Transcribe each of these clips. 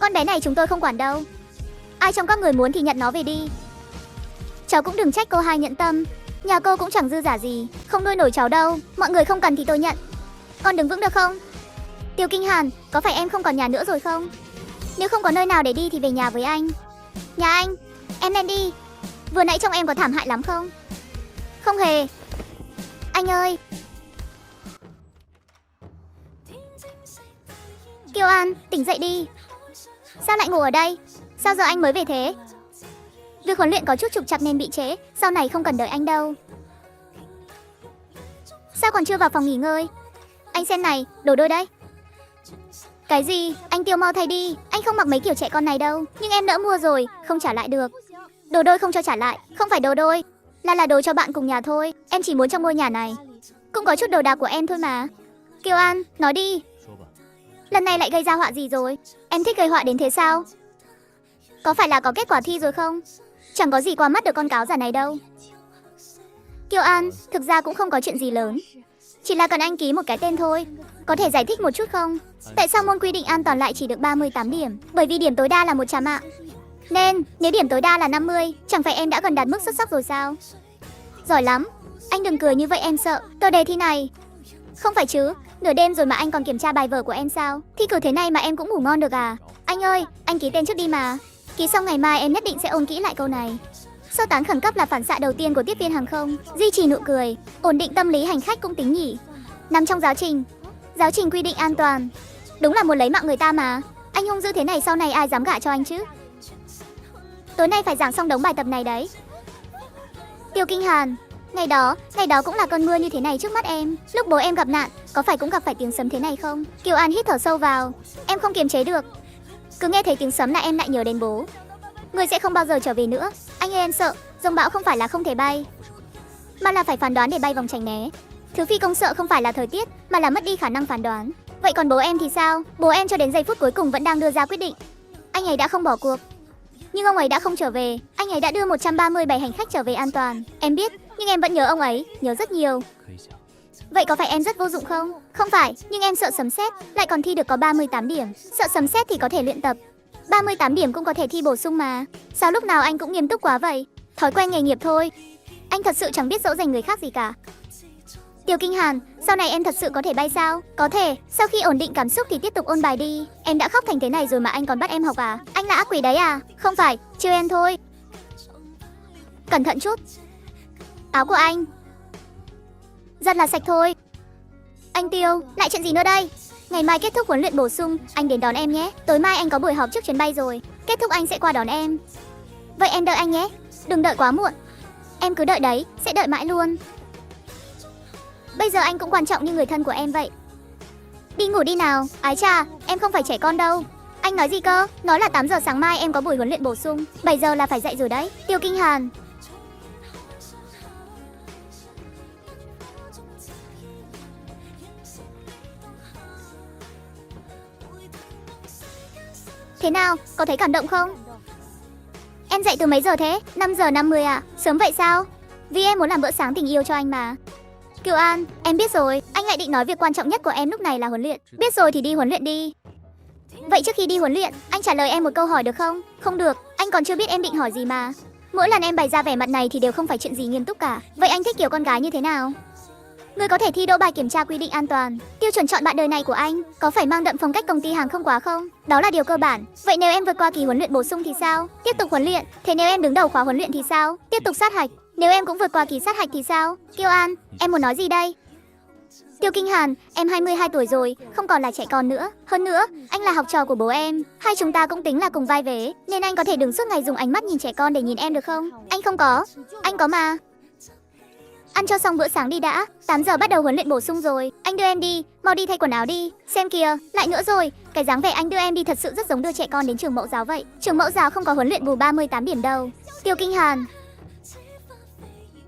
Con bé này chúng tôi không quản đâu. Ai trong các người muốn thì nhận nó về đi. Cháu cũng đừng trách cô hai nhận tâm. Nhà cô cũng chẳng dư giả gì, không nuôi nổi cháu đâu. Mọi người không cần thì tôi nhận. Con đứng vững được không? Tiêu Kinh Hàn, có phải em không còn nhà nữa rồi không? Nếu không có nơi nào để đi thì về nhà với anh. Nhà anh, em nên đi. Vừa nãy trông em có thảm hại lắm không? Không hề. Anh ơi. Kiều An, tỉnh dậy đi. Sao lại ngủ ở đây? Sao giờ anh mới về thế? Việc huấn luyện có chút trục trặc nên bị trễ. Sau này không cần đợi anh đâu. Sao còn chưa vào phòng nghỉ ngơi? Anh xem này, đồ đôi đấy. Cái gì? Anh Tiêu mau thay đi. Anh không mặc mấy kiểu trẻ con này đâu. Nhưng em đỡ mua rồi, không trả lại được. Đồ đôi không cho trả lại. Không phải đồ đôi, là đồ cho bạn cùng nhà thôi. Em chỉ muốn trong ngôi nhà này cũng có chút đồ đạc của em thôi mà. Kiều An, nói đi. Lần này lại gây ra họa gì rồi? Em thích gây họa đến thế sao? Có phải là có kết quả thi rồi không? Chẳng có gì qua mắt được con cáo già này đâu. Kiều An, thực ra cũng không có chuyện gì lớn. Chỉ là cần anh ký một cái tên thôi. Có thể giải thích một chút không? Tại sao môn quy định an toàn lại chỉ được 38 điểm? Bởi vì điểm tối đa là 100 ạ. Nên, nếu điểm tối đa là 50, chẳng phải em đã gần đạt mức xuất sắc rồi sao? Giỏi lắm. Anh đừng cười như vậy em sợ. Tờ đề thi này. Không phải chứ, nửa đêm rồi mà anh còn kiểm tra bài vở của em sao? Thi cử thế này mà em cũng ngủ ngon được à? Anh ơi, anh ký tên trước đi mà. Ký xong ngày mai em nhất định sẽ ôn kỹ lại câu này. Sơ tán khẩn cấp là phản xạ đầu tiên của tiếp viên hàng không. Duy trì nụ cười, ổn định tâm lý hành khách cũng tính nhỉ. Nằm trong giáo trình. Giáo trình quy định an toàn. Đúng là muốn lấy mạng người ta mà. Anh hung dữ thế này sau này ai dám gả cho anh chứ? Tối nay phải giảng xong đống bài tập này đấy. Tiêu Kinh Hàn, ngày đó cũng là cơn mưa như thế này trước mắt em. Lúc bố em gặp nạn, có phải cũng gặp phải tiếng sấm thế này không? Kiều An hít thở sâu vào. Em không kiềm chế được. Cứ nghe thấy tiếng sấm là em lại nhớ đến bố. Người sẽ không bao giờ trở về nữa. Anh ơi em sợ, dông bão không phải là không thể bay, mà là phải phán đoán để bay vòng tránh né. Thứ phi công sợ không phải là thời tiết, mà là mất đi khả năng phán đoán. Vậy còn bố em thì sao? Bố em cho đến giây phút cuối cùng vẫn đang đưa ra quyết định. Anh ấy đã không bỏ cuộc. Nhưng ông ấy đã không trở về. Anh ấy đã đưa 137 hành khách trở về an toàn. Em biết, nhưng em vẫn nhớ ông ấy, nhớ rất nhiều. Vậy có phải em rất vô dụng không? Không phải, nhưng em sợ sấm sét, lại còn thi được có 38 điểm. Sợ sấm sét thì có thể luyện tập. 38 điểm cũng có thể thi bổ sung mà. Sao lúc nào anh cũng nghiêm túc quá vậy? Thói quen nghề nghiệp thôi. Anh thật sự chẳng biết dỗ dành người khác gì cả. Tiêu Kinh Hàn, sau này em thật sự có thể bay sao? Có thể, sau khi ổn định cảm xúc thì tiếp tục ôn bài đi. Em đã khóc thành thế này rồi mà anh còn bắt em học à? Anh là ác quỷ đấy à? Không phải, trêu em thôi. Cẩn thận chút. Áo của anh rất là sạch thôi. Anh Tiêu, lại chuyện gì nữa đây? Ngày mai kết thúc huấn luyện bổ sung, anh đến đón em nhé. Tối mai anh có buổi họp trước chuyến bay rồi. Kết thúc anh sẽ qua đón em. Vậy em đợi anh nhé. Đừng đợi quá muộn. Em cứ đợi đấy, sẽ đợi mãi luôn. Bây giờ anh cũng quan trọng như người thân của em vậy. Đi ngủ đi nào. Ái chà, em không phải trẻ con đâu. Anh nói gì cơ? Nói là 8 giờ sáng mai em có buổi huấn luyện bổ sung. 7 giờ là phải dậy rồi đấy. Tiêu Kinh Hàn. Thế nào, có thấy cảm động không? Em dậy từ mấy giờ thế? 5 giờ 50 à? Sớm vậy sao? Vì em muốn làm bữa sáng tình yêu cho anh mà. Kiều An, em biết rồi. Anh lại định nói việc quan trọng nhất của em lúc này là huấn luyện. Biết rồi thì đi huấn luyện đi. Vậy trước khi đi huấn luyện, anh trả lời em một câu hỏi được không? Không được, anh còn chưa biết em định hỏi gì mà. Mỗi lần em bày ra vẻ mặt này thì đều không phải chuyện gì nghiêm túc cả. Vậy anh thích kiểu con gái như thế nào? Người có thể thi đỗ bài kiểm tra quy định an toàn. Tiêu chuẩn chọn bạn đời này của anh có phải mang đậm phong cách công ty hàng không quá không? Đó là điều cơ bản. Vậy nếu em vượt qua kỳ huấn luyện bổ sung thì sao? Tiếp tục huấn luyện. Thế nếu em đứng đầu khóa huấn luyện thì sao? Tiếp tục sát hạch. Nếu em cũng vượt qua kỳ sát hạch thì sao? Kiều An, em muốn nói gì đây? Tiêu Kinh Hàn, em 22 tuổi rồi, không còn là trẻ con nữa. Hơn nữa, anh là học trò của bố em. Hai chúng ta cũng tính là cùng vai vế. Nên anh có thể đừng suốt ngày dùng ánh mắt nhìn trẻ con để nhìn em được không? Anh không có. Anh có mà. Ăn cho xong bữa sáng đi đã. 8 giờ bắt đầu huấn luyện bổ sung rồi. Anh đưa em đi, mau đi thay quần áo đi. Xem kìa, lại nữa rồi. Cái dáng vẻ anh đưa em đi thật sự rất giống đưa trẻ con đến trường mẫu giáo vậy. Trường mẫu giáo không có huấn luyện bù 38 điểm đâu. Tiêu Kinh Hàn.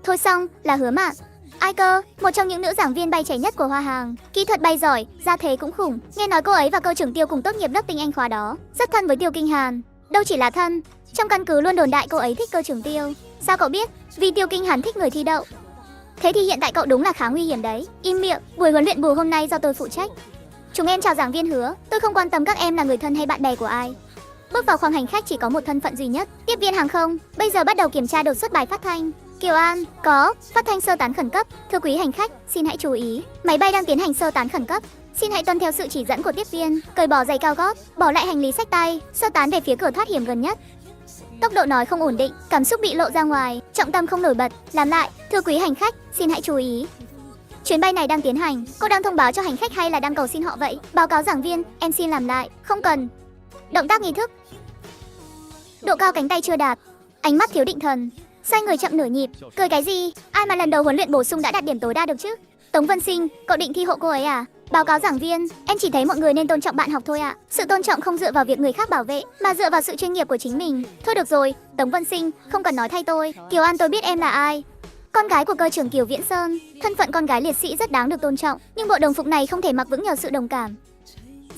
Thôi xong, là Hứa Mạn. Ai cơ? Một trong những nữ giảng viên bay trẻ nhất của Hoa Hàng. Kỹ thuật bay giỏi, gia thế cũng khủng. Nghe nói cô ấy và cơ trưởng Tiêu cùng tốt nghiệp lớp tinh anh khóa đó. Rất thân với Tiêu Kinh Hàn. Đâu chỉ là thân, trong căn cứ luôn đồn đại cô ấy thích cơ trưởng Tiêu. Sao cậu biết? Vì Tiêu Kinh Hàn thích người thi đậu. Thế thì hiện tại cậu đúng là khá nguy hiểm đấy. Im miệng, buổi huấn luyện bù hôm nay do tôi phụ trách. Chúng em chào giảng viên Hứa. Tôi không quan tâm các em là người thân hay bạn bè của ai. Bước vào khoang hành khách chỉ có một thân phận duy nhất, tiếp viên hàng không. Bây giờ bắt đầu kiểm tra đột xuất bài phát thanh. Kiều An, có, phát thanh sơ tán khẩn cấp. Thưa quý hành khách, xin hãy chú ý. Máy bay đang tiến hành sơ tán khẩn cấp. Xin hãy tuân theo sự chỉ dẫn của tiếp viên, cởi bỏ giày cao gót, bỏ lại hành lý xách tay, sơ tán về phía cửa thoát hiểm gần nhất. Tốc độ nói không ổn định, cảm xúc bị lộ ra ngoài, trọng tâm không nổi bật. Làm lại, thưa quý hành khách, xin hãy chú ý. Chuyến bay này đang tiến hành, cô đang thông báo cho hành khách hay là đang cầu xin họ vậy? Báo cáo giảng viên, em xin làm lại, không cần. Động tác nghi thức. Độ cao cánh tay chưa đạt, ánh mắt thiếu định thần, xoay người chậm nửa nhịp, cười cái gì? Ai mà lần đầu huấn luyện bổ sung đã đạt điểm tối đa được chứ? Tống Vân Sinh, cậu định thi hộ cô ấy à? Báo cáo giảng viên, em chỉ thấy mọi người nên tôn trọng bạn học thôi ạ. Sự tôn trọng không dựa vào việc người khác bảo vệ, mà dựa vào sự chuyên nghiệp của chính mình. Thôi được rồi, Tống Vân Sinh, không cần nói thay tôi. Kiều An, tôi biết em là ai. Con gái của cơ trưởng Kiều Viễn Sơn. Thân phận con gái liệt sĩ rất đáng được tôn trọng, nhưng bộ đồng phục này không thể mặc vững nhờ sự đồng cảm.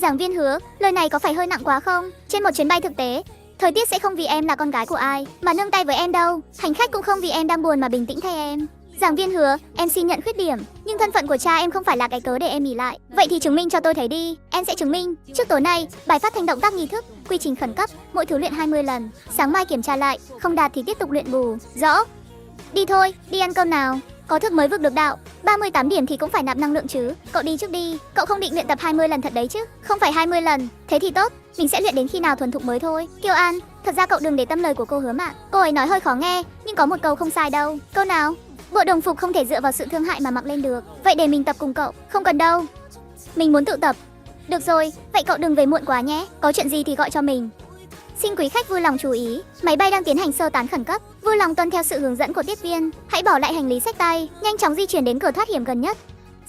Giảng viên Hứa, lời này có phải hơi nặng quá không? Trên một chuyến bay thực tế, thời tiết sẽ không vì em là con gái của ai mà nương tay với em đâu. Hành khách cũng không vì em đang buồn mà bình tĩnh thay em. Giảng viên Hứa, em xin nhận khuyết điểm, nhưng thân phận của cha em không phải là cái cớ để em ỉ lại. Vậy thì chứng minh cho tôi thấy đi, em sẽ chứng minh. Trước tối nay, bài phát thanh động tác nghi thức, quy trình khẩn cấp, mỗi thứ luyện 20 lần. Sáng mai kiểm tra lại, không đạt thì tiếp tục luyện bù. Rõ. Đi thôi, đi ăn cơm nào. Có thức mới vực được đạo, 38 điểm thì cũng phải nạp năng lượng chứ. Cậu đi trước đi, cậu không định luyện tập 20 lần thật đấy chứ? Không phải 20 lần, thế thì tốt, mình sẽ luyện đến khi nào thuần thục mới thôi. Kiều An, thật ra cậu đừng để tâm lời của cô Hứa Mạn. Cô ấy nói hơi khó nghe, nhưng có một câu không sai đâu. Câu nào? Bộ đồng phục không thể dựa vào sự thương hại mà mặc lên được. Vậy để mình tập cùng cậu. Không cần đâu, mình muốn tự tập. Được rồi, vậy cậu đừng về muộn quá nhé. Có chuyện gì thì gọi cho mình. Xin quý khách vui lòng chú ý, máy bay đang tiến hành sơ tán khẩn cấp. Vui lòng tuân theo sự hướng dẫn của tiếp viên. Hãy bỏ lại hành lý xách tay, nhanh chóng di chuyển đến cửa thoát hiểm gần nhất.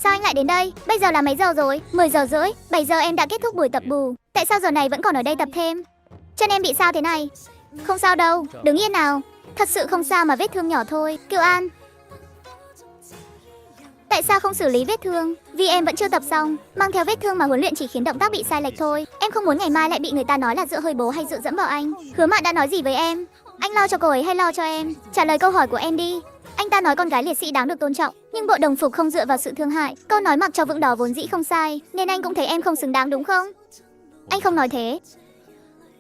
Sao anh lại đến đây? Bây giờ là mấy giờ rồi? 10 giờ rưỡi. 7 giờ em đã kết thúc buổi tập bù. Tại sao giờ này vẫn còn ở đây tập thêm? Chân em bị sao thế này? Không sao đâu, đứng yên nào. Thật sự không sao mà vết thương nhỏ thôi. Kiều An, tại sao không xử lý vết thương? Vì em vẫn chưa tập xong. Mang theo vết thương mà huấn luyện chỉ khiến động tác bị sai lệch thôi. Em không muốn ngày mai lại bị người ta nói là dựa hơi bố hay dựa dẫm vào anh. Hứa Mạn đã nói gì với em? Anh lo cho cô ấy hay lo cho em? Trả lời câu hỏi của em đi. Anh ta nói con gái liệt sĩ đáng được tôn trọng, nhưng bộ đồng phục không dựa vào sự thương hại. Câu nói mặc cho vững đó vốn dĩ không sai, nên anh cũng thấy em không xứng đáng đúng không? Anh không nói thế.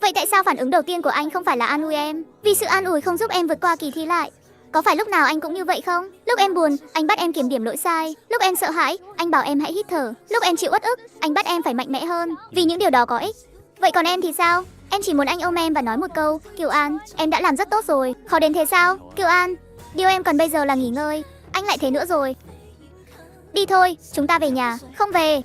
Vậy tại sao phản ứng đầu tiên của anh không phải là an ủi em? Vì sự an ủi không giúp em vượt qua kỳ thi lại. Có phải lúc nào anh cũng như vậy không? Lúc em buồn, anh bắt em kiểm điểm lỗi sai. Lúc em sợ hãi, anh bảo em hãy hít thở. Lúc em chịu uất ức, anh bắt em phải mạnh mẽ hơn. Vì những điều đó có ích. Vậy còn em thì sao? Em chỉ muốn anh ôm em và nói một câu, Kiều An, em đã làm rất tốt rồi. Khó đến thế sao? Kiều An, điều em cần bây giờ là nghỉ ngơi. Anh lại thế nữa rồi. Đi thôi, chúng ta về nhà. Không về.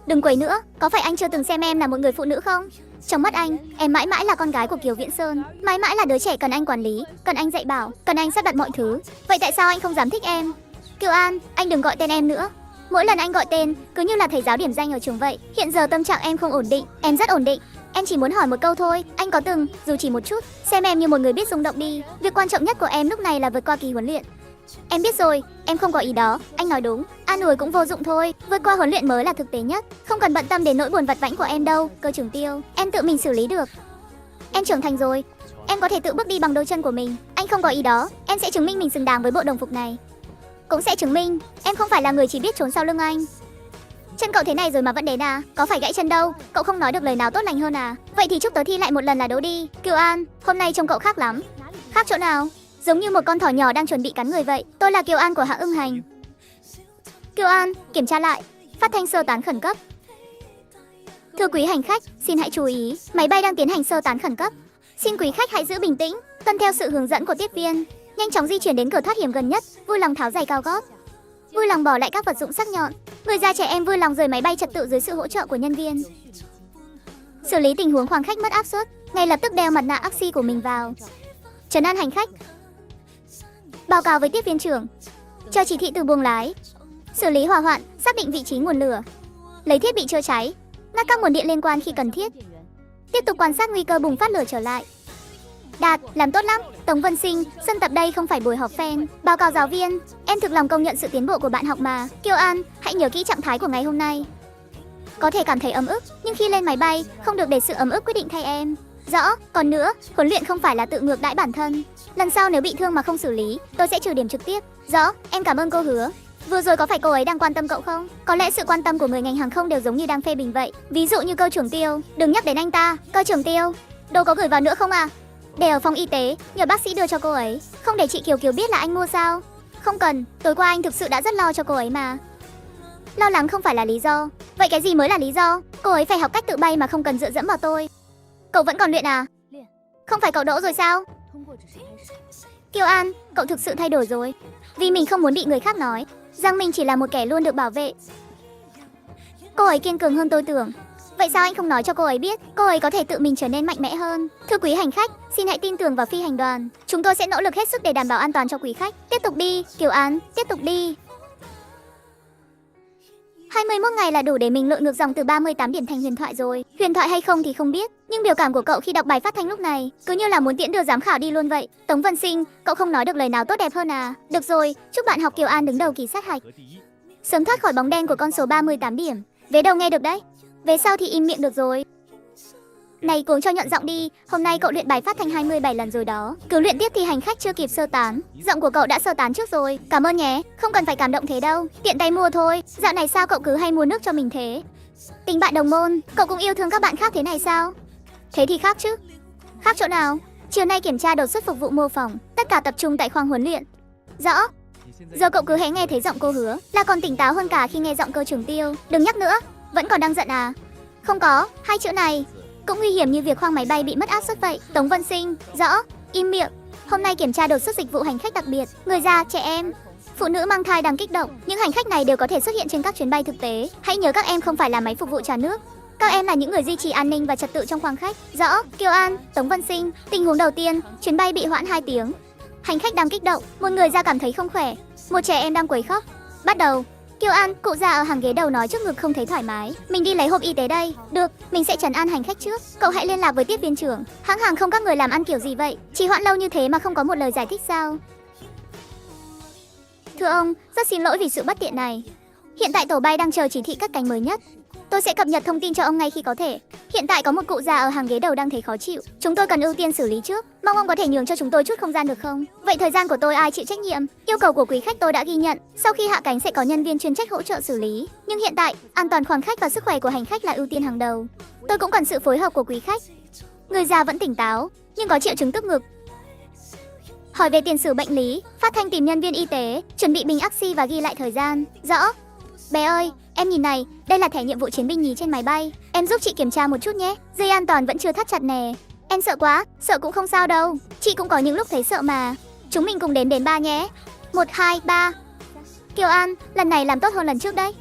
Đừng quấy nữa, có phải anh chưa từng xem em là một người phụ nữ không? Trong mắt anh, em mãi mãi là con gái của Kiều Viễn Sơn. Mãi mãi là đứa trẻ cần anh quản lý, cần anh dạy bảo, cần anh sắp đặt mọi thứ. Vậy tại sao anh không dám thích em? Kiều An, anh đừng gọi tên em nữa. Mỗi lần anh gọi tên, cứ như là thầy giáo điểm danh ở trường vậy. Hiện giờ tâm trạng em không ổn định, em rất ổn định. Em chỉ muốn hỏi một câu thôi, anh có từng, dù chỉ một chút, xem em như một người biết rung động đi. Việc quan trọng nhất của em lúc này là vượt qua kỳ huấn luyện. Em biết rồi, em không có ý đó, anh nói đúng. An ủi cũng vô dụng thôi, vượt qua huấn luyện mới là thực tế nhất. Không cần bận tâm đến nỗi buồn vặt vãnh của em đâu, cơ trưởng Tiêu. Em tự mình xử lý được. Em trưởng thành rồi, em có thể tự bước đi bằng đôi chân của mình. Anh không có ý đó, em sẽ chứng minh mình xứng đáng với bộ đồng phục này. Cũng sẽ chứng minh, em không phải là người chỉ biết trốn sau lưng anh. Chân cậu thế này rồi mà vẫn đến à? Có phải gãy chân đâu, cậu không nói được lời nào tốt lành hơn à? Vậy thì chúc tớ thi lại một lần là đỗ đi. Kiều An, hôm nay trông cậu khác lắm. Khác chỗ nào? Giống như một con thỏ nhỏ đang chuẩn bị cắn người vậy. Tôi là Kiều An của hãng Ưng Hành. Kiều An, kiểm tra lại. Phát thanh sơ tán khẩn cấp. Thưa quý hành khách, xin hãy chú ý, máy bay đang tiến hành sơ tán khẩn cấp. Xin quý khách hãy giữ bình tĩnh, tuân theo sự hướng dẫn của tiếp viên. Nhanh chóng di chuyển đến cửa thoát hiểm gần nhất, vui lòng tháo giày cao gót. Vui lòng bỏ lại các vật dụng sắc nhọn. Người già trẻ em vui lòng rời máy bay trật tự dưới sự hỗ trợ của nhân viên. Xử lý tình huống khoang khách mất áp suất, ngay lập tức đeo mặt nạ oxy của mình vào. Trấn an hành khách. Báo cáo với tiếp viên trưởng. Cho chỉ thị từ buồng lái. Xử lý hỏa hoạn, xác định vị trí nguồn lửa. Lấy thiết bị chữa cháy, ngắt các nguồn điện liên quan khi cần thiết. Tiếp tục quan sát nguy cơ bùng phát lửa trở lại. Đạt, làm tốt lắm. Tống Vân Sinh, sân tập đây không phải buổi họp fan. Báo cáo giáo viên, em thực lòng công nhận sự tiến bộ của bạn học mà. Kiều An, hãy nhớ kỹ trạng thái của ngày hôm nay. Có thể cảm thấy ấm ức, nhưng khi lên máy bay, không được để sự ấm ức quyết định thay em. Rõ, còn nữa, huấn luyện không phải là tự ngược đãi bản thân. Lần sau nếu bị thương mà không xử lý, tôi sẽ trừ điểm trực tiếp. Rõ, em cảm ơn cô Hứa. Vừa rồi có phải cô ấy đang quan tâm cậu không? Có lẽ sự quan tâm của người ngành hàng không đều giống như đang phê bình vậy. Ví dụ như cơ trưởng Tiêu, đừng nhắc đến anh ta. Cơ trưởng Tiêu, Đồ có gửi vào nữa không à? Để ở phòng y tế, nhờ bác sĩ đưa cho cô ấy. Không để chị Kiều Kiều biết là anh mua sao? Không cần, tối qua anh thực sự đã rất lo cho cô ấy mà. Lo lắng không phải là lý do. Vậy cái gì mới là lý do? Cô ấy phải học cách tự bay mà không cần dựa dẫm vào tôi. Cậu vẫn còn luyện à? Không phải cậu đỗ rồi sao? Kiều An, cậu thực sự thay đổi rồi. Vì mình không muốn bị người khác nói rằng mình chỉ là một kẻ luôn được bảo vệ. Cô ấy kiên cường hơn tôi tưởng. Vậy sao anh không nói cho cô ấy biết? Cô ấy có thể tự mình trở nên mạnh mẽ hơn. Thưa quý hành khách, xin hãy tin tưởng vào phi hành đoàn. Chúng tôi sẽ nỗ lực hết sức để đảm bảo an toàn cho quý khách. Tiếp tục đi, Kiều An, tiếp tục đi. 21 ngày là đủ để mình lội ngược dòng từ 38 điểm thành huyền thoại rồi. Huyền thoại hay không thì không biết, nhưng biểu cảm của cậu khi đọc bài phát thanh lúc này cứ như là muốn tiễn đưa giám khảo đi luôn vậy. Tống Vân Sinh, cậu không nói được lời nào tốt đẹp hơn à? Được rồi, chúc bạn học Kiều An đứng đầu kỳ sát hạch. Sớm thoát khỏi bóng đen của con số 38 điểm. Vế đầu nghe được đấy, về sau thì im miệng được rồi. Này cố cho nhận giọng đi, hôm nay cậu luyện bài phát thanh 27 lần rồi đó. Cứ luyện tiếp thì hành khách chưa kịp sơ tán. Giọng của cậu đã sơ tán trước rồi. Cảm ơn nhé, không cần phải cảm động thế đâu. Tiện tay mua thôi, dạo này sao cậu cứ hay mua nước cho mình thế? Tình bạn đồng môn, cậu cũng yêu thương các bạn khác thế này sao? Thế thì khác chứ. Khác chỗ nào? Chiều nay kiểm tra đột xuất phục vụ mô phỏng, tất cả tập trung tại khoang huấn luyện. Rõ. Giờ cậu cứ hễ nghe thấy giọng cô Hứa là còn tỉnh táo hơn cả khi nghe giọng cơ Trường Tiêu. Đừng nhắc nữa, vẫn còn đang giận à? Không có, hai chữ này cũng nguy hiểm như việc khoang máy bay bị mất áp suất vậy. Tống Vân Sinh, rõ, im miệng. Hôm nay kiểm tra đột xuất dịch vụ hành khách đặc biệt, người già, trẻ em, phụ nữ mang thai đang kích động. Những hành khách này đều có thể xuất hiện trên các chuyến bay thực tế. Hãy nhớ các em không phải là máy phục vụ trà nước. Các em là những người duy trì an ninh và trật tự trong khoang khách. Rõ, Kiều An, Tống Vân Sinh. Tình huống đầu tiên, chuyến bay bị hoãn 2 tiếng. Hành khách đang kích động, một người già cảm thấy không khỏe, một trẻ em đang quấy khóc. Bắt đầu. Kiều An, cụ già ở hàng ghế đầu nói trước ngực không thấy thoải mái. Mình đi lấy hộp y tế đây. Được, mình sẽ trấn an hành khách trước. Cậu hãy liên lạc với tiếp viên trưởng. Hãng hàng không các người làm ăn kiểu gì vậy? Trì hoãn lâu như thế mà không có một lời giải thích sao? Thưa ông, rất xin lỗi vì sự bất tiện này. Hiện tại tổ bay đang chờ chỉ thị cất cánh mới nhất. Tôi sẽ cập nhật thông tin cho ông ngay khi có thể. Hiện tại có một cụ già ở hàng ghế đầu đang thấy khó chịu. Chúng tôi cần ưu tiên xử lý trước. Mong ông có thể nhường cho chúng tôi chút không gian được không? Vậy thời gian của tôi ai chịu trách nhiệm? Yêu cầu của quý khách tôi đã ghi nhận. Sau khi hạ cánh sẽ có nhân viên chuyên trách hỗ trợ xử lý. Nhưng hiện tại, an toàn khoang khách và sức khỏe của hành khách là ưu tiên hàng đầu. Tôi cũng cần sự phối hợp của quý khách. Người già vẫn tỉnh táo, nhưng có triệu chứng tức ngực. Hỏi về tiền sử bệnh lý, phát thanh tìm nhân viên y tế, chuẩn bị bình oxy và ghi lại thời gian. Rõ. Bé ơi, em nhìn này, đây là thẻ nhiệm vụ chiến binh nhì trên máy bay. Em giúp chị kiểm tra một chút nhé. Dây an toàn vẫn chưa thắt chặt nè. Em sợ quá, sợ cũng không sao đâu. Chị cũng có những lúc thấy sợ mà. Chúng mình cùng đếm đến 3 nhé. 1, 2, 3. Kiều An, lần này làm tốt hơn lần trước đấy.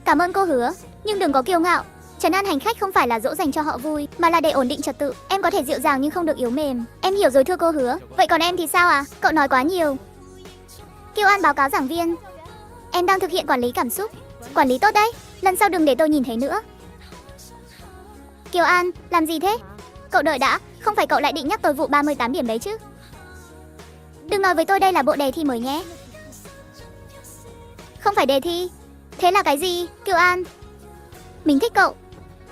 Cảm ơn cô Hứa, nhưng đừng có kiêu ngạo. Trấn an hành khách không phải là dỗ dành cho họ vui, mà là để ổn định trật tự. Em có thể dịu dàng nhưng không được yếu mềm. Em hiểu rồi thưa cô Hứa. Vậy còn em thì sao à? Cậu nói quá nhiều. Kiều An báo cáo giảng viên. Em đang thực hiện quản lý cảm xúc. Quản lý tốt đấy, lần sau đừng để tôi nhìn thấy nữa. Kiều An, làm gì thế? Cậu đợi đã, không phải cậu lại định nhắc tôi vụ 38 điểm đấy chứ? Đừng nói với tôi đây là bộ đề thi mới nhé. Không phải đề thi. Thế là cái gì, Kiều An? Mình thích cậu.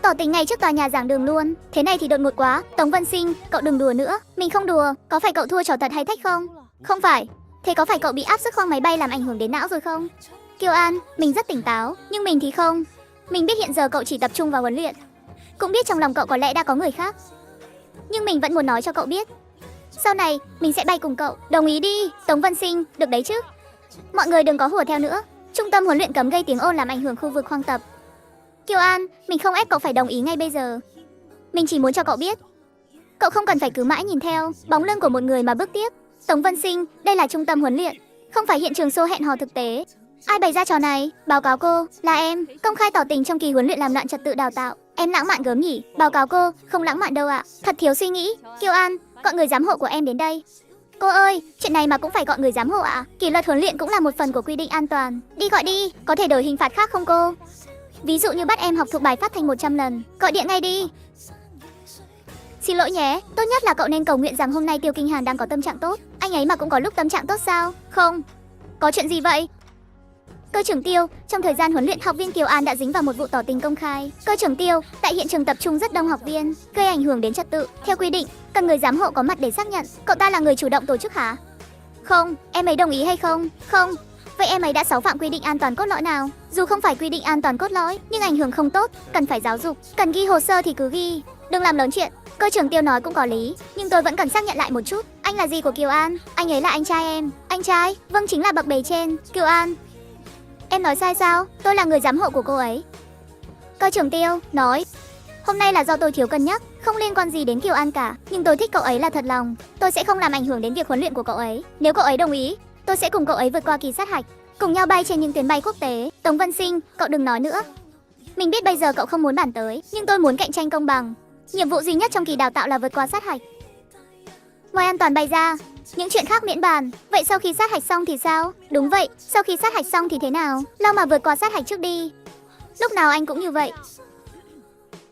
Tỏ tình ngay trước tòa nhà giảng đường luôn. Thế này thì đột ngột quá. Tống Vân Sinh, cậu đừng đùa nữa. Mình không đùa, có phải cậu thua trò thật hay thách không? Không phải. Thế có phải cậu bị áp suất khoang máy bay làm ảnh hưởng đến não rồi không? Kiều An, mình rất tỉnh táo, nhưng mình thì không. Mình biết hiện giờ cậu chỉ tập trung vào huấn luyện. Cũng biết trong lòng cậu có lẽ đã có người khác. Nhưng mình vẫn muốn nói cho cậu biết. Sau này, mình sẽ bay cùng cậu. Đồng ý đi, Tống Vân Sinh, được đấy chứ? Mọi người đừng có hùa theo nữa. Trung tâm huấn luyện cấm gây tiếng ồn làm ảnh hưởng khu vực khoang tập. Kiều An, mình không ép cậu phải đồng ý ngay bây giờ. Mình chỉ muốn cho cậu biết. Cậu không cần phải cứ mãi nhìn theo bóng lưng của một người mà bước tiếp. Tống Vân Sinh, đây là trung tâm huấn luyện, không phải hiện trường show hẹn hò thực tế. Ai bày ra trò này? Báo cáo cô, là em. Công khai tỏ tình trong kỳ huấn luyện làm loạn trật tự đào tạo. Em lãng mạn gớm nhỉ? Báo cáo cô, không lãng mạn đâu ạ. Thật thiếu suy nghĩ. Kiều An, gọi người giám hộ của em đến đây. Cô ơi, chuyện này mà cũng phải gọi người giám hộ ạ? Kỷ luật huấn luyện cũng là một phần của quy định an toàn. Đi gọi đi, có thể đổi hình phạt khác không cô? Ví dụ như bắt em học thuộc bài phát thanh 100 lần. Gọi điện ngay đi. Xin lỗi nhé, tốt nhất là cậu nên cầu nguyện rằng hôm nay Tiêu Kinh Hàn đang có tâm trạng tốt. Anh ấy mà cũng có lúc tâm trạng tốt sao? Không. Có chuyện gì vậy? Cơ trưởng Tiêu, trong thời gian huấn luyện, học viên Kiều An đã dính vào một vụ tỏ tình công khai. Cơ trưởng Tiêu, tại hiện trường tập trung rất đông học viên, gây ảnh hưởng đến trật tự. Theo quy định, cần người giám hộ có mặt để xác nhận. Cậu ta là người chủ động tổ chức hả? Không. Em ấy đồng ý hay không? Không. Vậy em ấy đã xáo phạm quy định an toàn cốt lõi nào? Dù không phải quy định an toàn cốt lõi, nhưng ảnh hưởng không tốt, cần phải giáo dục. Cần ghi hồ sơ thì cứ ghi. Đừng làm lớn chuyện. Cơ trưởng Tiêu nói cũng có lý, nhưng tôi vẫn cần xác nhận lại một chút. Anh là gì của Kiều An? Anh ấy là anh trai em. Anh trai? Vâng, chính là bậc bề trên. Kiều An. Em nói sai sao? Tôi là người giám hộ của cô ấy. Cơ trưởng Tiêu nói, hôm nay là do tôi thiếu cân nhắc, không liên quan gì đến Kiều An cả. Nhưng tôi thích cậu ấy là thật lòng. Tôi sẽ không làm ảnh hưởng đến việc huấn luyện của cậu ấy. Nếu cậu ấy đồng ý, tôi sẽ cùng cậu ấy vượt qua kỳ sát hạch, cùng nhau bay trên những tuyến bay quốc tế. Tống Vân Sinh, cậu đừng nói nữa. Mình biết bây giờ cậu không muốn bàn tới, nhưng tôi muốn cạnh tranh công bằng. Nhiệm vụ duy nhất trong kỳ đào tạo là vượt qua sát hạch. Ngoài an toàn bay ra, những chuyện khác miễn bàn. Vậy sau khi sát hạch xong thì sao? Đúng vậy, sau khi sát hạch xong thì thế nào? Lo mà vượt qua sát hạch trước đi. Lúc nào anh cũng như vậy.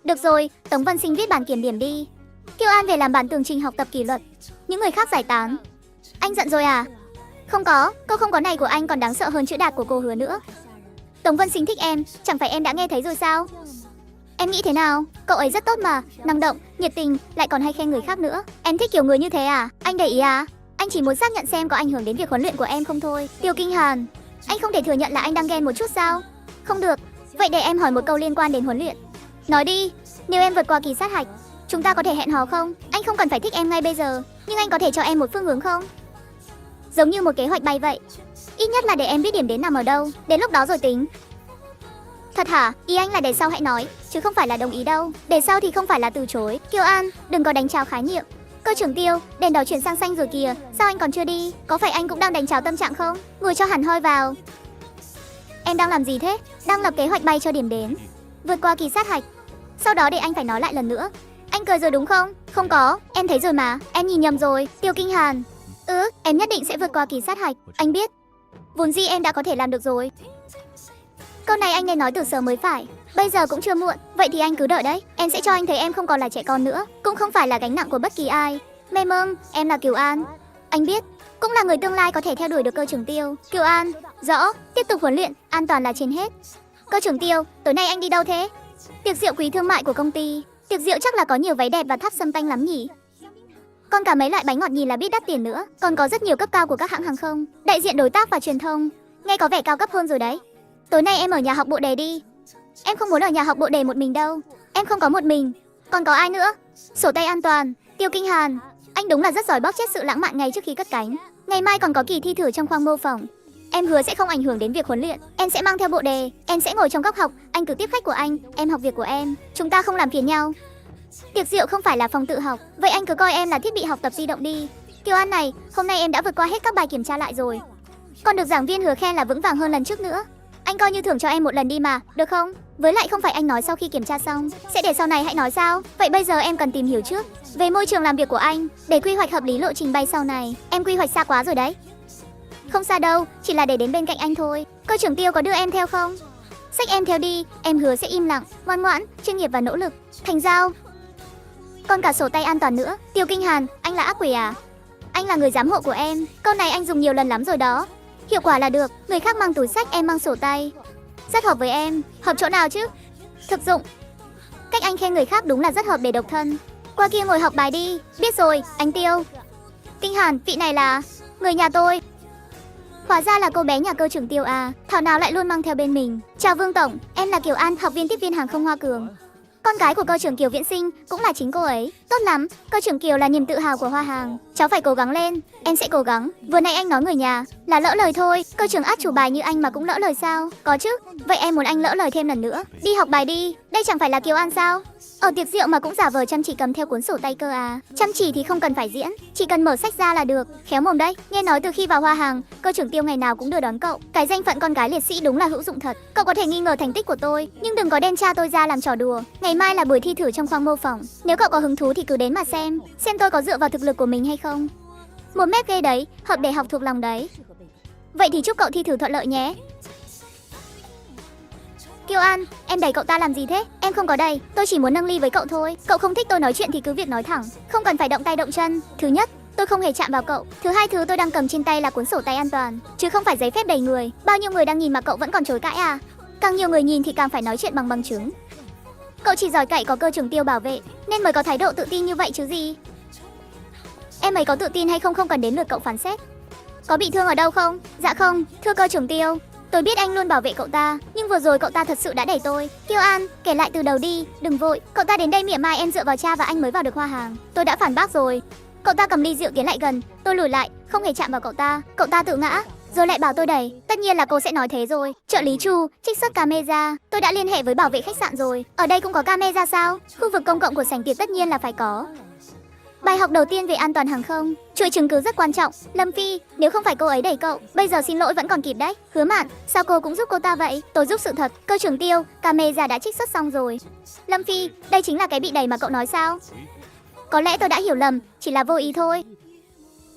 Được rồi, Tống Vân Sinh viết bản kiểm điểm đi. Kiều An về làm bản tường trình học tập kỷ luật. Những người khác giải tán. Anh giận rồi à? Không có, câu không có này của anh còn đáng sợ hơn chữ đạt của cô Hứa nữa. Tống Vân Sinh thích em, chẳng phải em đã nghe thấy rồi sao? Em nghĩ thế nào? Cậu ấy rất tốt mà, năng động, nhiệt tình, lại còn hay khen người khác nữa. Em thích kiểu người như thế à? Anh để ý à? Anh chỉ muốn xác nhận xem có ảnh hưởng đến việc huấn luyện của em không thôi. Tiêu Kinh Hàn, anh không thể thừa nhận là anh đang ghen một chút sao? Không được, vậy để em hỏi một câu liên quan đến huấn luyện. Nói đi, nếu em vượt qua kỳ sát hạch, chúng ta có thể hẹn hò không? Anh không cần phải thích em ngay bây giờ, nhưng anh có thể cho em một phương hướng không? Giống như một kế hoạch bay vậy. Ít nhất là để em biết điểm đến nằm ở đâu, đến lúc đó rồi tính. Thật hả? Ý anh là để sau hãy nói, chứ không phải là đồng ý đâu. Để sau thì không phải là từ chối. Kiều An, đừng có đánh tráo khái niệm. Cơ trưởng Tiêu, đèn đỏ chuyển sang xanh rồi kìa, sao anh còn chưa đi? Có phải anh cũng đang đánh tráo tâm trạng không? Ngồi cho hẳn hơi vào. Em đang làm gì thế? Đang lập kế hoạch bay cho điểm đến, vượt qua kỳ sát hạch. Sau đó để anh phải nói lại lần nữa. Anh cười rồi đúng không? Không có, em thấy rồi mà, em nhìn nhầm rồi. Tiêu Kinh Hàn, em nhất định sẽ vượt qua kỳ sát hạch, anh biết. Vốn dĩ em đã có thể làm được rồi. Câu này anh nên nói từ sớm mới phải. Bây giờ cũng chưa muộn, vậy thì anh cứ đợi đấy. Em sẽ cho anh thấy em không còn là trẻ con nữa, cũng không phải là gánh nặng của bất kỳ ai. Mê mông, em là Kiều An. Anh biết, cũng là người tương lai có thể theo đuổi được cơ trưởng Tiêu. Kiều An, rõ, tiếp tục huấn luyện, an toàn là trên hết. Cơ trưởng Tiêu, tối nay anh đi đâu thế? Tiệc rượu quý thương mại của công ty. Tiệc rượu chắc là có nhiều váy đẹp và tháp sâm panh lắm nhỉ? Còn cả mấy loại bánh ngọt nhì là biết đắt tiền nữa. Còn có rất nhiều cấp cao của các hãng hàng không, đại diện đối tác và truyền thông. Nghe có vẻ cao cấp hơn rồi đấy. Tối nay em ở nhà học bộ đề đi. Em không muốn ở nhà học bộ đề một mình đâu. Em không có một mình, còn có ai nữa? Sổ tay an toàn. Tiêu Kinh Hàn, anh đúng là rất giỏi bóp chết sự lãng mạn ngay trước khi cất cánh. Ngày mai còn có kỳ thi thử trong khoang mô phỏng. Em hứa sẽ không ảnh hưởng đến việc huấn luyện. Em sẽ mang theo bộ đề, em sẽ ngồi trong góc học, anh cứ tiếp khách của anh, em học việc của em. Chúng ta không làm phiền nhau. Tiệc rượu không phải là phòng tự học, vậy anh cứ coi em là thiết bị học tập di động đi. Kiều An này, hôm nay em đã vượt qua hết các bài kiểm tra lại rồi. Còn được giảng viên Hứa khen là vững vàng hơn lần trước nữa. Anh coi như thưởng cho em một lần đi mà, được không? Với lại không phải anh nói sau khi kiểm tra xong sẽ để sau này hãy nói sao? Vậy bây giờ em cần tìm hiểu trước về môi trường làm việc của anh để quy hoạch hợp lý lộ trình bay sau này. Em quy hoạch xa quá rồi đấy. Không xa đâu, chỉ là để đến bên cạnh anh thôi. Cơ trưởng Tiêu có đưa em theo không? Xách em theo đi, em hứa sẽ im lặng, ngoan ngoãn, chuyên nghiệp và nỗ lực. Thành giao. Còn cả sổ tay an toàn nữa. Tiêu Kinh Hàn, anh là ác quỷ à? Anh là người giám hộ của em. Câu này anh dùng nhiều lần lắm rồi đó. Hiệu quả là được, người khác mang túi xách, em mang sổ tay. Rất hợp với em. Hợp chỗ nào chứ? Thực dụng. Cách anh khen người khác đúng là rất hợp để độc thân. Qua kia ngồi học bài đi. Biết rồi, anh Tiêu. Kinh Hàn, vị này là người nhà tôi. Hóa ra là cô bé nhà cơ trưởng Tiêu à. Thảo nào lại luôn mang theo bên mình. Chào Vương Tổng, em là Kiều An, học viên tiếp viên hàng không Hoa Cường. Con gái của cơ trưởng Kiều Viễn Sinh, cũng là chính cô ấy. Tốt lắm, cơ trưởng Kiều là niềm tự hào của Hoa Hàng. Cháu phải cố gắng lên, em sẽ cố gắng. Vừa nãy anh nói người nhà là lỡ lời thôi. Cơ trưởng át chủ bài như anh mà cũng lỡ lời sao? Có chứ, vậy em muốn anh lỡ lời thêm lần nữa. Đi học bài đi, đây chẳng phải là Kiều An sao? Ở tiệc rượu mà cũng giả vờ chăm chỉ cầm theo cuốn sổ tay cơ à? Chăm chỉ thì không cần phải diễn, chỉ cần mở sách ra là được. Khéo mồm đấy, nghe nói từ khi vào Hoa Hàng, cơ trưởng Tiêu ngày nào cũng đưa đón cậu. Cái danh phận con gái liệt sĩ đúng là hữu dụng thật. Cậu có thể nghi ngờ thành tích của tôi, nhưng đừng có đem cha tôi ra làm trò đùa. Ngày mai là buổi thi thử trong khoang mô phỏng. Nếu cậu có hứng thú thì cứ đến mà xem tôi có dựa vào thực lực của mình hay không. 1 mét ghê đấy, hợp để học thuộc lòng đấy. Vậy thì chúc cậu thi thử thuận lợi nhé. Kiều An, em đẩy cậu ta làm gì thế? Em không có đẩy, tôi chỉ muốn nâng ly với cậu thôi. Cậu không thích tôi nói chuyện thì cứ việc nói thẳng, không cần phải động tay động chân. Thứ nhất, tôi không hề chạm vào cậu. Thứ hai, thứ tôi đang cầm trên tay là cuốn sổ tay an toàn, chứ không phải giấy phép đầy người. Bao nhiêu người đang nhìn mà cậu vẫn còn chối cãi à? Càng nhiều người nhìn thì càng phải nói chuyện bằng bằng chứng. Cậu chỉ giỏi cậy có cơ trưởng Tiêu bảo vệ, nên mới có thái độ tự tin như vậy chứ gì. Em ấy có tự tin hay không không cần đến lượt cậu phán xét. Có bị thương ở đâu không? Dạ không, thưa cơ trưởng Tiêu. Tôi biết anh luôn bảo vệ cậu ta, nhưng vừa rồi cậu ta thật sự đã đẩy tôi. Kiêu An, kể lại từ đầu đi, đừng vội. Cậu ta đến đây mỉa mai em dựa vào cha và anh mới vào được Hoa Hàng. Tôi đã phản bác rồi. Cậu ta cầm ly rượu tiến lại gần, tôi lùi lại, không hề chạm vào cậu ta. Cậu ta tự ngã, rồi lại bảo tôi đẩy. Tất nhiên là cô sẽ nói thế rồi. Trợ lý Chu, trích xuất camera. Tôi đã liên hệ với bảo vệ khách sạn rồi. Ở đây cũng có camera sao? Khu vực công cộng của sảnh tiệc tất nhiên là phải có. Bài học đầu tiên về an toàn hàng không, chuỗi chứng cứ rất quan trọng. Lâm Phi, nếu không phải cô ấy đẩy cậu, bây giờ xin lỗi vẫn còn kịp đấy. Hứa Mạn, sao cô cũng giúp cô ta vậy? Tôi giúp sự thật. Cơ trưởng Tiêu, camera đã trích xuất xong rồi. Lâm Phi, đây chính là cái bị đẩy mà cậu nói sao? Có lẽ tôi đã hiểu lầm, chỉ là vô ý thôi.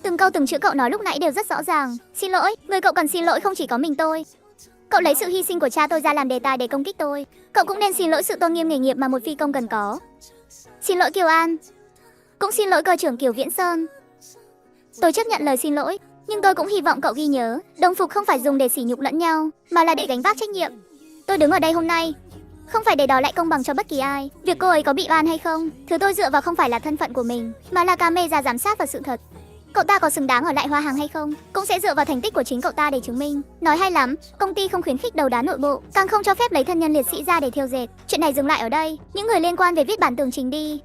Từng câu từng chữ cậu nói lúc nãy đều rất rõ ràng. Xin lỗi, người cậu cần xin lỗi không chỉ có mình tôi. Cậu lấy sự hy sinh của cha tôi ra làm đề tài để công kích tôi. Cậu cũng nên xin lỗi sự tôn nghiêm nghề nghiệp mà một phi công cần có. Xin lỗi Kiều An. Cũng xin lỗi cơ trưởng Kiều Viễn Sơn. Tôi chấp nhận lời xin lỗi, nhưng tôi cũng hy vọng cậu ghi nhớ, đồng phục không phải dùng để sỉ nhục lẫn nhau, mà là để gánh vác trách nhiệm. Tôi đứng ở đây hôm nay không phải để đòi lại công bằng cho bất kỳ ai. Việc cô ấy có bị oan hay không, thứ tôi dựa vào không phải là thân phận của mình, mà là camera giám sát và sự thật. Cậu ta có xứng đáng ở lại Hoa Hàng hay không, cũng sẽ dựa vào thành tích của chính cậu ta để chứng minh. Nói hay lắm, công ty không khuyến khích đấu đá nội bộ, càng không cho phép lấy thân nhân liệt sĩ ra để thiêu dệt. Chuyện này dừng lại ở đây, những người liên quan về viết bản tường trình đi.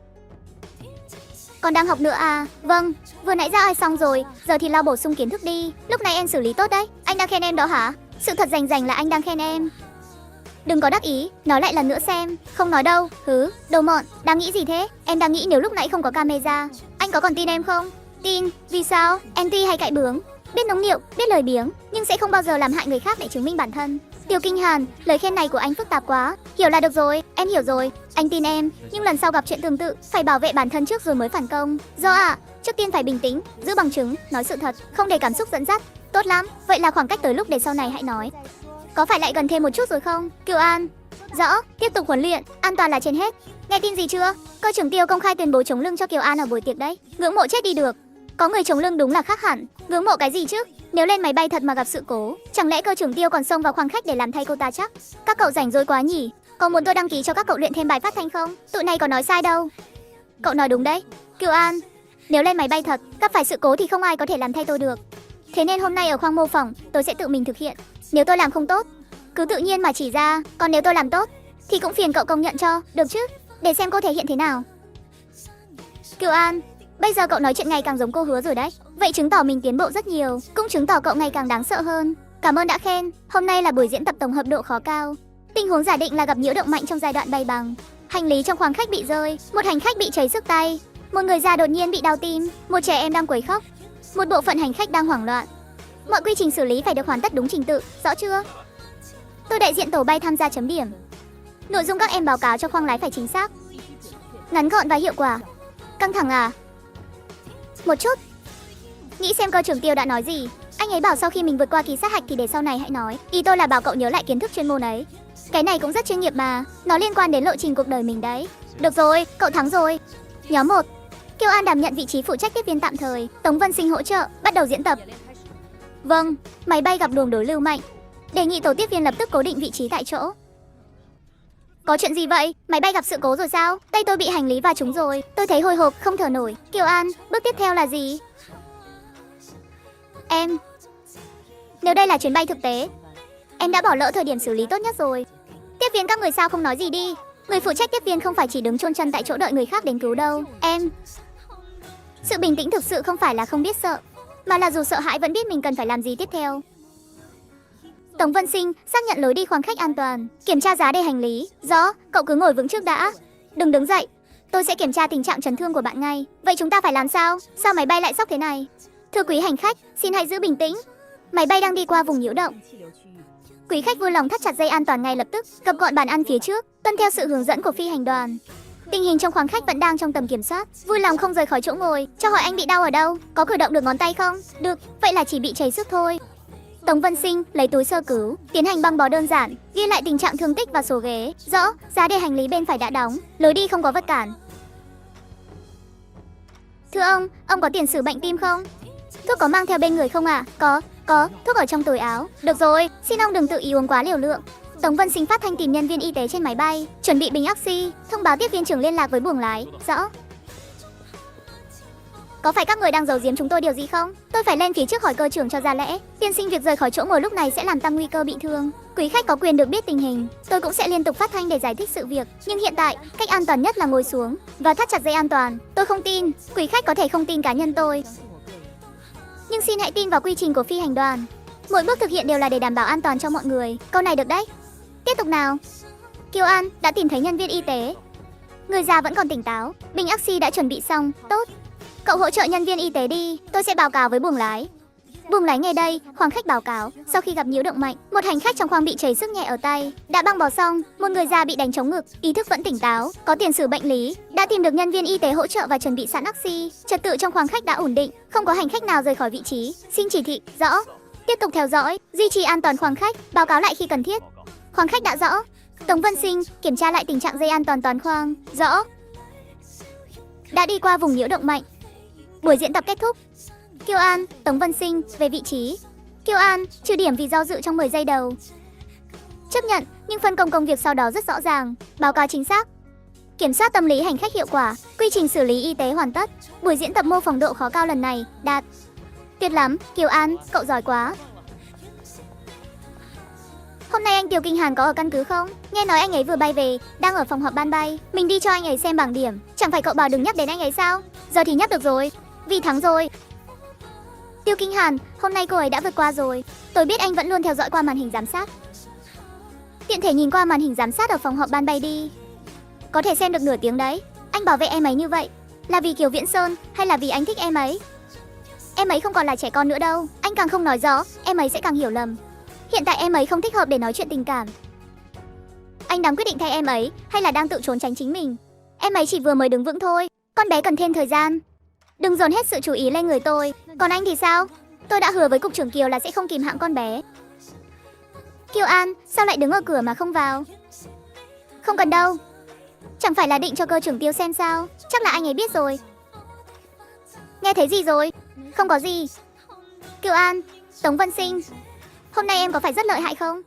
Còn đang học nữa à? Vâng, vừa nãy ra ai xong rồi, giờ thì lau bổ sung kiến thức đi. Lúc này em xử lý tốt đấy. Anh đang khen em đó hả? Sự thật rành là anh đang khen em. Đừng có đắc ý, nói lại lần nữa xem. Không nói đâu, hứ, đồ mọn, đang nghĩ gì thế? Em đang nghĩ nếu lúc nãy không có camera, anh có còn tin em không? Tin, vì sao? Em tuy hay cãi bướng, biết nũng nịu, biết lời biếng, nhưng sẽ không bao giờ làm hại người khác để chứng minh bản thân. Tiêu Kinh Hàn, lời khen này của anh phức tạp quá. Hiểu là được rồi, em hiểu rồi. Anh tin em, nhưng lần sau gặp chuyện tương tự, phải bảo vệ bản thân trước rồi mới phản công. Do ạ, trước tiên phải bình tĩnh, giữ bằng chứng, nói sự thật, không để cảm xúc dẫn dắt. Tốt lắm, vậy là khoảng cách tới lúc để sau này hãy nói. Có phải lại gần thêm một chút rồi không? Kiều An. Rõ, tiếp tục huấn luyện, an toàn là trên hết. Nghe tin gì chưa? Cơ trưởng Tiêu công khai tuyên bố chống lưng cho Kiều An ở buổi tiệc đấy. Ngưỡng mộ chết đi được. Có người chống lưng đúng là khác hẳn. Ngưỡng mộ cái gì chứ? Nếu lên máy bay thật mà gặp sự cố, chẳng lẽ cơ trưởng Tiêu còn xông vào khoang khách để làm thay cô ta chắc? Các cậu rảnh rỗi quá nhỉ? Có muốn tôi đăng ký cho các cậu luyện thêm bài phát thanh không? Tụi này có nói sai đâu. Cậu nói đúng đấy. Kiều An, nếu lên máy bay thật, gặp phải sự cố thì không ai có thể làm thay tôi được. Thế nên hôm nay ở khoang mô phỏng, tôi sẽ tự mình thực hiện. Nếu tôi làm không tốt, cứ tự nhiên mà chỉ ra. Còn nếu tôi làm tốt, thì cũng phiền cậu công nhận cho, được chứ? Để xem cô thể hiện thế nào. Kiều An, bây giờ cậu nói chuyện ngày càng giống cô Hứa rồi đấy. Vậy chứng tỏ mình tiến bộ rất nhiều, cũng chứng tỏ cậu ngày càng đáng sợ hơn. Cảm ơn đã khen. Hôm nay là buổi diễn tập tổng hợp độ khó cao. Tình huống giả định là gặp nhiễu động mạnh trong giai đoạn bay bằng. Hành lý trong khoang khách bị rơi, một hành khách bị cháy xước tay, một người già đột nhiên bị đau tim, một trẻ em đang quấy khóc, một bộ phận hành khách đang hoảng loạn. Mọi quy trình xử lý phải được hoàn tất đúng trình tự, rõ chưa? Tôi đại diện tổ bay tham gia chấm điểm. Nội dung các em báo cáo cho khoang lái phải chính xác, ngắn gọn và hiệu quả. Căng thẳng à? Một chút. Nghĩ xem cơ trưởng Tiêu đã nói gì. Anh ấy bảo sau khi mình vượt qua kỳ sát hạch thì để sau này hãy nói. Ý tôi là bảo cậu nhớ lại kiến thức chuyên môn ấy. Cái này cũng rất chuyên nghiệp mà, nó liên quan đến lộ trình cuộc đời mình đấy. Được rồi, cậu thắng rồi. Nhóm 1, Kiều An đảm nhận vị trí phụ trách tiếp viên tạm thời, Tống Vân Sinh hỗ trợ, bắt đầu diễn tập. Vâng, máy bay gặp luồng đối lưu mạnh. Đề nghị tổ tiếp viên lập tức cố định vị trí tại chỗ. Có chuyện gì vậy? Máy bay gặp sự cố rồi sao? Tay tôi bị hành lý va trúng rồi. Tôi thấy hồi hộp, không thở nổi. Kiều An, bước tiếp theo là gì? Em. Nếu đây là chuyến bay thực tế, em đã bỏ lỡ thời điểm xử lý tốt nhất rồi. Tiếp viên các người sao không nói gì đi? Người phụ trách tiếp viên không phải chỉ đứng chôn chân tại chỗ đợi người khác đến cứu đâu. Em. Sự bình tĩnh thực sự không phải là không biết sợ, mà là dù sợ hãi vẫn biết mình cần phải làm gì tiếp theo. Tống Vân Sinh, xác nhận lối đi khoang khách an toàn, kiểm tra giá đề hành lý. Rõ, cậu cứ ngồi vững trước đã. Đừng đứng dậy, tôi sẽ kiểm tra tình trạng chấn thương của bạn ngay. Vậy chúng ta phải làm sao? Sao máy bay lại sốc thế này? Thưa quý hành khách, xin hãy giữ bình tĩnh. Máy bay đang đi qua vùng nhiễu động. Quý khách vui lòng thắt chặt dây an toàn ngay lập tức, gập gọn bàn ăn phía trước, tuân theo sự hướng dẫn của phi hành đoàn. Tình hình trong khoang khách vẫn đang trong tầm kiểm soát. Vui lòng không rời khỏi chỗ ngồi. Cho hỏi anh bị đau ở đâu? Có cử động được ngón tay không? Được, vậy là chỉ bị chảy xước thôi. Tống Vân Sinh lấy túi sơ cứu, tiến hành băng bó đơn giản, ghi lại tình trạng thương tích và số ghế. Rõ, giá đề hành lý bên phải đã đóng, lối đi không có vật cản. Thưa ông có tiền sử bệnh tim không? Thuốc có mang theo bên người không ạ? Có, thuốc ở trong túi áo. Được rồi, xin ông đừng tự ý uống quá liều lượng. Tống Vân Sinh phát thanh tìm nhân viên y tế trên máy bay, chuẩn bị bình oxy, thông báo tiếp viên trưởng liên lạc với buồng lái. Rõ. Có phải các người đang giấu giếm chúng tôi điều gì không? Tôi phải lên phía trước hỏi cơ trưởng cho ra lẽ. Tiên sinh, việc rời khỏi chỗ ngồi lúc này sẽ làm tăng nguy cơ bị thương. Quý khách có quyền được biết tình hình. Tôi cũng sẽ liên tục phát thanh để giải thích sự việc. Nhưng hiện tại, cách an toàn nhất là ngồi xuống và thắt chặt dây an toàn. Tôi không tin. Quý khách có thể không tin cá nhân tôi, nhưng xin hãy tin vào quy trình của phi hành đoàn. Mỗi bước thực hiện đều là để đảm bảo an toàn cho mọi người. Câu này được đấy. Tiếp tục nào. Kiều An đã tìm thấy nhân viên y tế. Người già vẫn còn tỉnh táo. Bình oxy đã chuẩn bị xong. Tốt. Cậu hỗ trợ nhân viên y tế đi. Tôi sẽ báo cáo với buồng lái. Buồng lái nghe đây. Khoang khách báo cáo. Sau khi gặp nhiễu động mạnh, một hành khách trong khoang bị chảy sức nhẹ ở tay, đã băng bó xong. Một người già bị đánh trống ngực, ý thức vẫn tỉnh táo, có tiền sử bệnh lý. Đã tìm được nhân viên y tế hỗ trợ và chuẩn bị sẵn oxy. Trật tự trong khoang khách đã ổn định, không có hành khách nào rời khỏi vị trí. Xin chỉ thị. Rõ. Tiếp tục theo dõi, duy trì an toàn khoang khách, báo cáo lại khi cần thiết. Khoang khách đã rõ. Tống Vân Sinh kiểm tra lại tình trạng dây an toàn toàn khoang. Rõ. Đã đi qua vùng nhiễu động mạnh. Buổi diễn tập kết thúc. Kiều An, Tống Vân Sinh về vị trí. Kiều An trừ điểm vì do dự trong 10 giây đầu. Chấp nhận, nhưng phân công công việc sau đó rất rõ ràng. Báo cáo chính xác. Kiểm soát tâm lý hành khách hiệu quả. Quy trình xử lý y tế hoàn tất. Buổi diễn tập mô phỏng độ khó cao lần này đạt. Tuyệt lắm, Kiều An, cậu giỏi quá. Hôm nay anh Tiêu Kinh Hàn có ở căn cứ không? Nghe nói anh ấy vừa bay về, đang ở phòng họp ban bay. Mình đi cho anh ấy xem bảng điểm. Chẳng phải cậu bảo đừng nhắc đến anh ấy sao? Giờ thì nhắc được rồi, vì thắng rồi. Tiêu Kinh Hàn, hôm nay cô ấy đã vượt qua rồi. Tôi biết anh vẫn luôn theo dõi qua màn hình giám sát. Tiện thể nhìn qua màn hình giám sát ở phòng họp ban bay đi. Có thể xem được nửa tiếng đấy. Anh bảo vệ em ấy như vậy là vì Kiều Viễn Sơn hay là vì anh thích em ấy? Em ấy không còn là trẻ con nữa đâu. Anh càng không nói rõ, em ấy sẽ càng hiểu lầm. Hiện tại em ấy không thích hợp để nói chuyện tình cảm. Anh đang quyết định thay em ấy hay là đang tự trốn tránh chính mình? Em ấy chỉ vừa mới đứng vững thôi. Con bé cần thêm thời gian. Đừng dồn hết sự chú ý lên người tôi. Còn anh thì sao? Tôi đã hứa với cục trưởng Kiều là sẽ không kìm hãm con bé. Kiều An, sao lại đứng ở cửa mà không vào? Không cần đâu. Chẳng phải là định cho cơ trưởng Tiêu xem sao? Chắc là anh ấy biết rồi. Nghe thấy gì rồi? Không có gì. Kiều An, Tống Vân Sinh, hôm nay em có phải rất lợi hại không?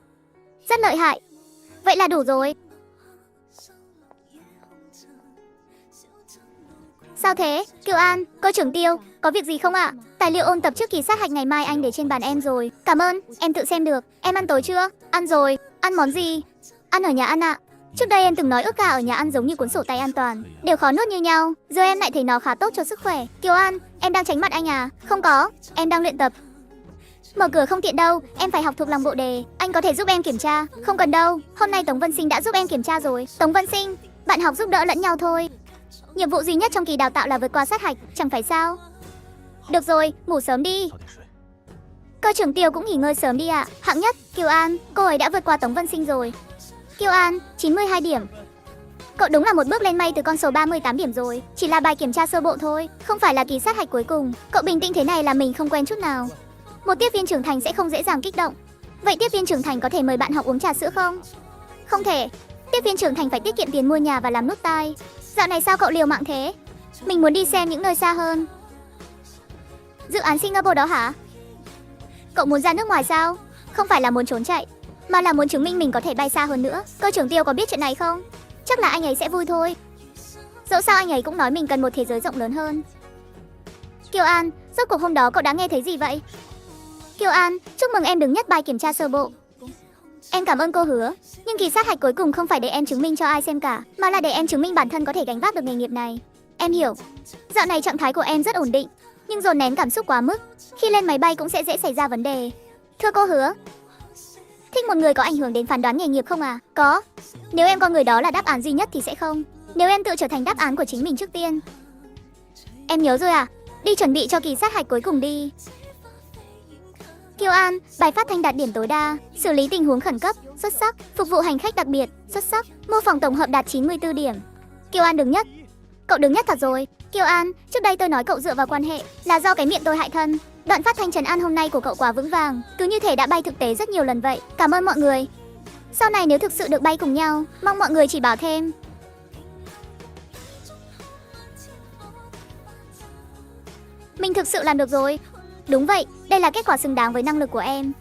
Rất lợi hại. Vậy là đủ rồi. Sao thế? Kiều An, cơ trưởng Tiêu, có việc gì không ạ? Tài liệu ôn tập trước kỳ sát hạch ngày mai anh để trên bàn em rồi. Cảm ơn, em tự xem được. Em ăn tối chưa? Ăn rồi. Ăn món gì? Ăn ở nhà ăn ạ. Trước đây em từng nói ức gà ở nhà ăn giống như cuốn sổ tay an toàn, đều khó nuốt như nhau. Giờ em lại thấy nó khá tốt cho sức khỏe. Kiều An, em đang tránh mặt anh à? Không có, em đang luyện tập. Mở cửa không tiện đâu, em phải học thuộc lòng bộ đề. Anh có thể giúp em kiểm tra. Không cần đâu, hôm nay Tống Vân Sinh đã giúp em kiểm tra rồi. Tống Vân Sinh, bạn học giúp đỡ lẫn nhau thôi. Nhiệm vụ duy nhất trong kỳ đào tạo là vượt qua sát hạch, chẳng phải sao? Được rồi, ngủ sớm đi. Cơ trưởng Tiêu cũng nghỉ ngơi sớm đi ạ. Hạng nhất, Kiều An, cô ấy đã vượt qua Tống Vân Sinh rồi. Kiều An, 92 điểm. Cậu đúng là một bước lên mây từ con số 38 điểm rồi. Chỉ là bài kiểm tra sơ bộ thôi, không phải là kỳ sát hạch cuối cùng. Cậu bình tĩnh thế này là mình không quen chút nào. Một tiếp viên trưởng thành sẽ không dễ dàng kích động. Vậy tiếp viên trưởng thành có thể mời bạn học uống trà sữa không? Không thể. Tiếp viên trưởng thành phải tiết kiệm tiền mua nhà và làm nút tai. Dạo này sao cậu liều mạng thế? Mình muốn đi xem những nơi xa hơn. Dự án Singapore đó hả? Cậu muốn ra nước ngoài sao? Không phải là muốn trốn chạy, mà là muốn chứng minh mình có thể bay xa hơn nữa. Cơ trưởng Tiêu có biết chuyện này không? Chắc là anh ấy sẽ vui thôi. Dẫu sao anh ấy cũng nói mình cần một thế giới rộng lớn hơn. Kiều An, rốt cuộc hôm đó cậu đã nghe thấy gì vậy? Kiều An, chúc mừng em đứng nhất bài kiểm tra sơ bộ. Em cảm ơn cô Hứa, nhưng kỳ sát hạch cuối cùng không phải để em chứng minh cho ai xem cả, mà là để em chứng minh bản thân có thể gánh vác được nghề nghiệp này. Em hiểu. Dạo này trạng thái của em rất ổn định, nhưng dồn nén cảm xúc quá mức, khi lên máy bay cũng sẽ dễ xảy ra vấn đề. Thưa cô Hứa, thích một người có ảnh hưởng đến phán đoán nghề nghiệp không à? Có. Nếu em coi người đó là đáp án duy nhất thì sẽ không. Nếu em tự trở thành đáp án của chính mình trước tiên. Em nhớ rồi à? Đi chuẩn bị cho kỳ sát hạch cuối cùng đi. Kiều An, bài phát thanh đạt điểm tối đa, xử lý tình huống khẩn cấp, xuất sắc, phục vụ hành khách đặc biệt, xuất sắc, mô phỏng tổng hợp đạt 94 điểm. Kiều An đứng nhất. Cậu đứng nhất thật rồi. Kiều An, trước đây tôi nói cậu dựa vào quan hệ, là do cái miệng tôi hại thân. Đoạn phát thanh trấn an hôm nay của cậu quá vững vàng, cứ như thể đã bay thực tế rất nhiều lần vậy. Cảm ơn mọi người. Sau này nếu thực sự được bay cùng nhau, mong mọi người chỉ bảo thêm. Mình thực sự làm được rồi. Đúng vậy, đây là kết quả xứng đáng với năng lực của em.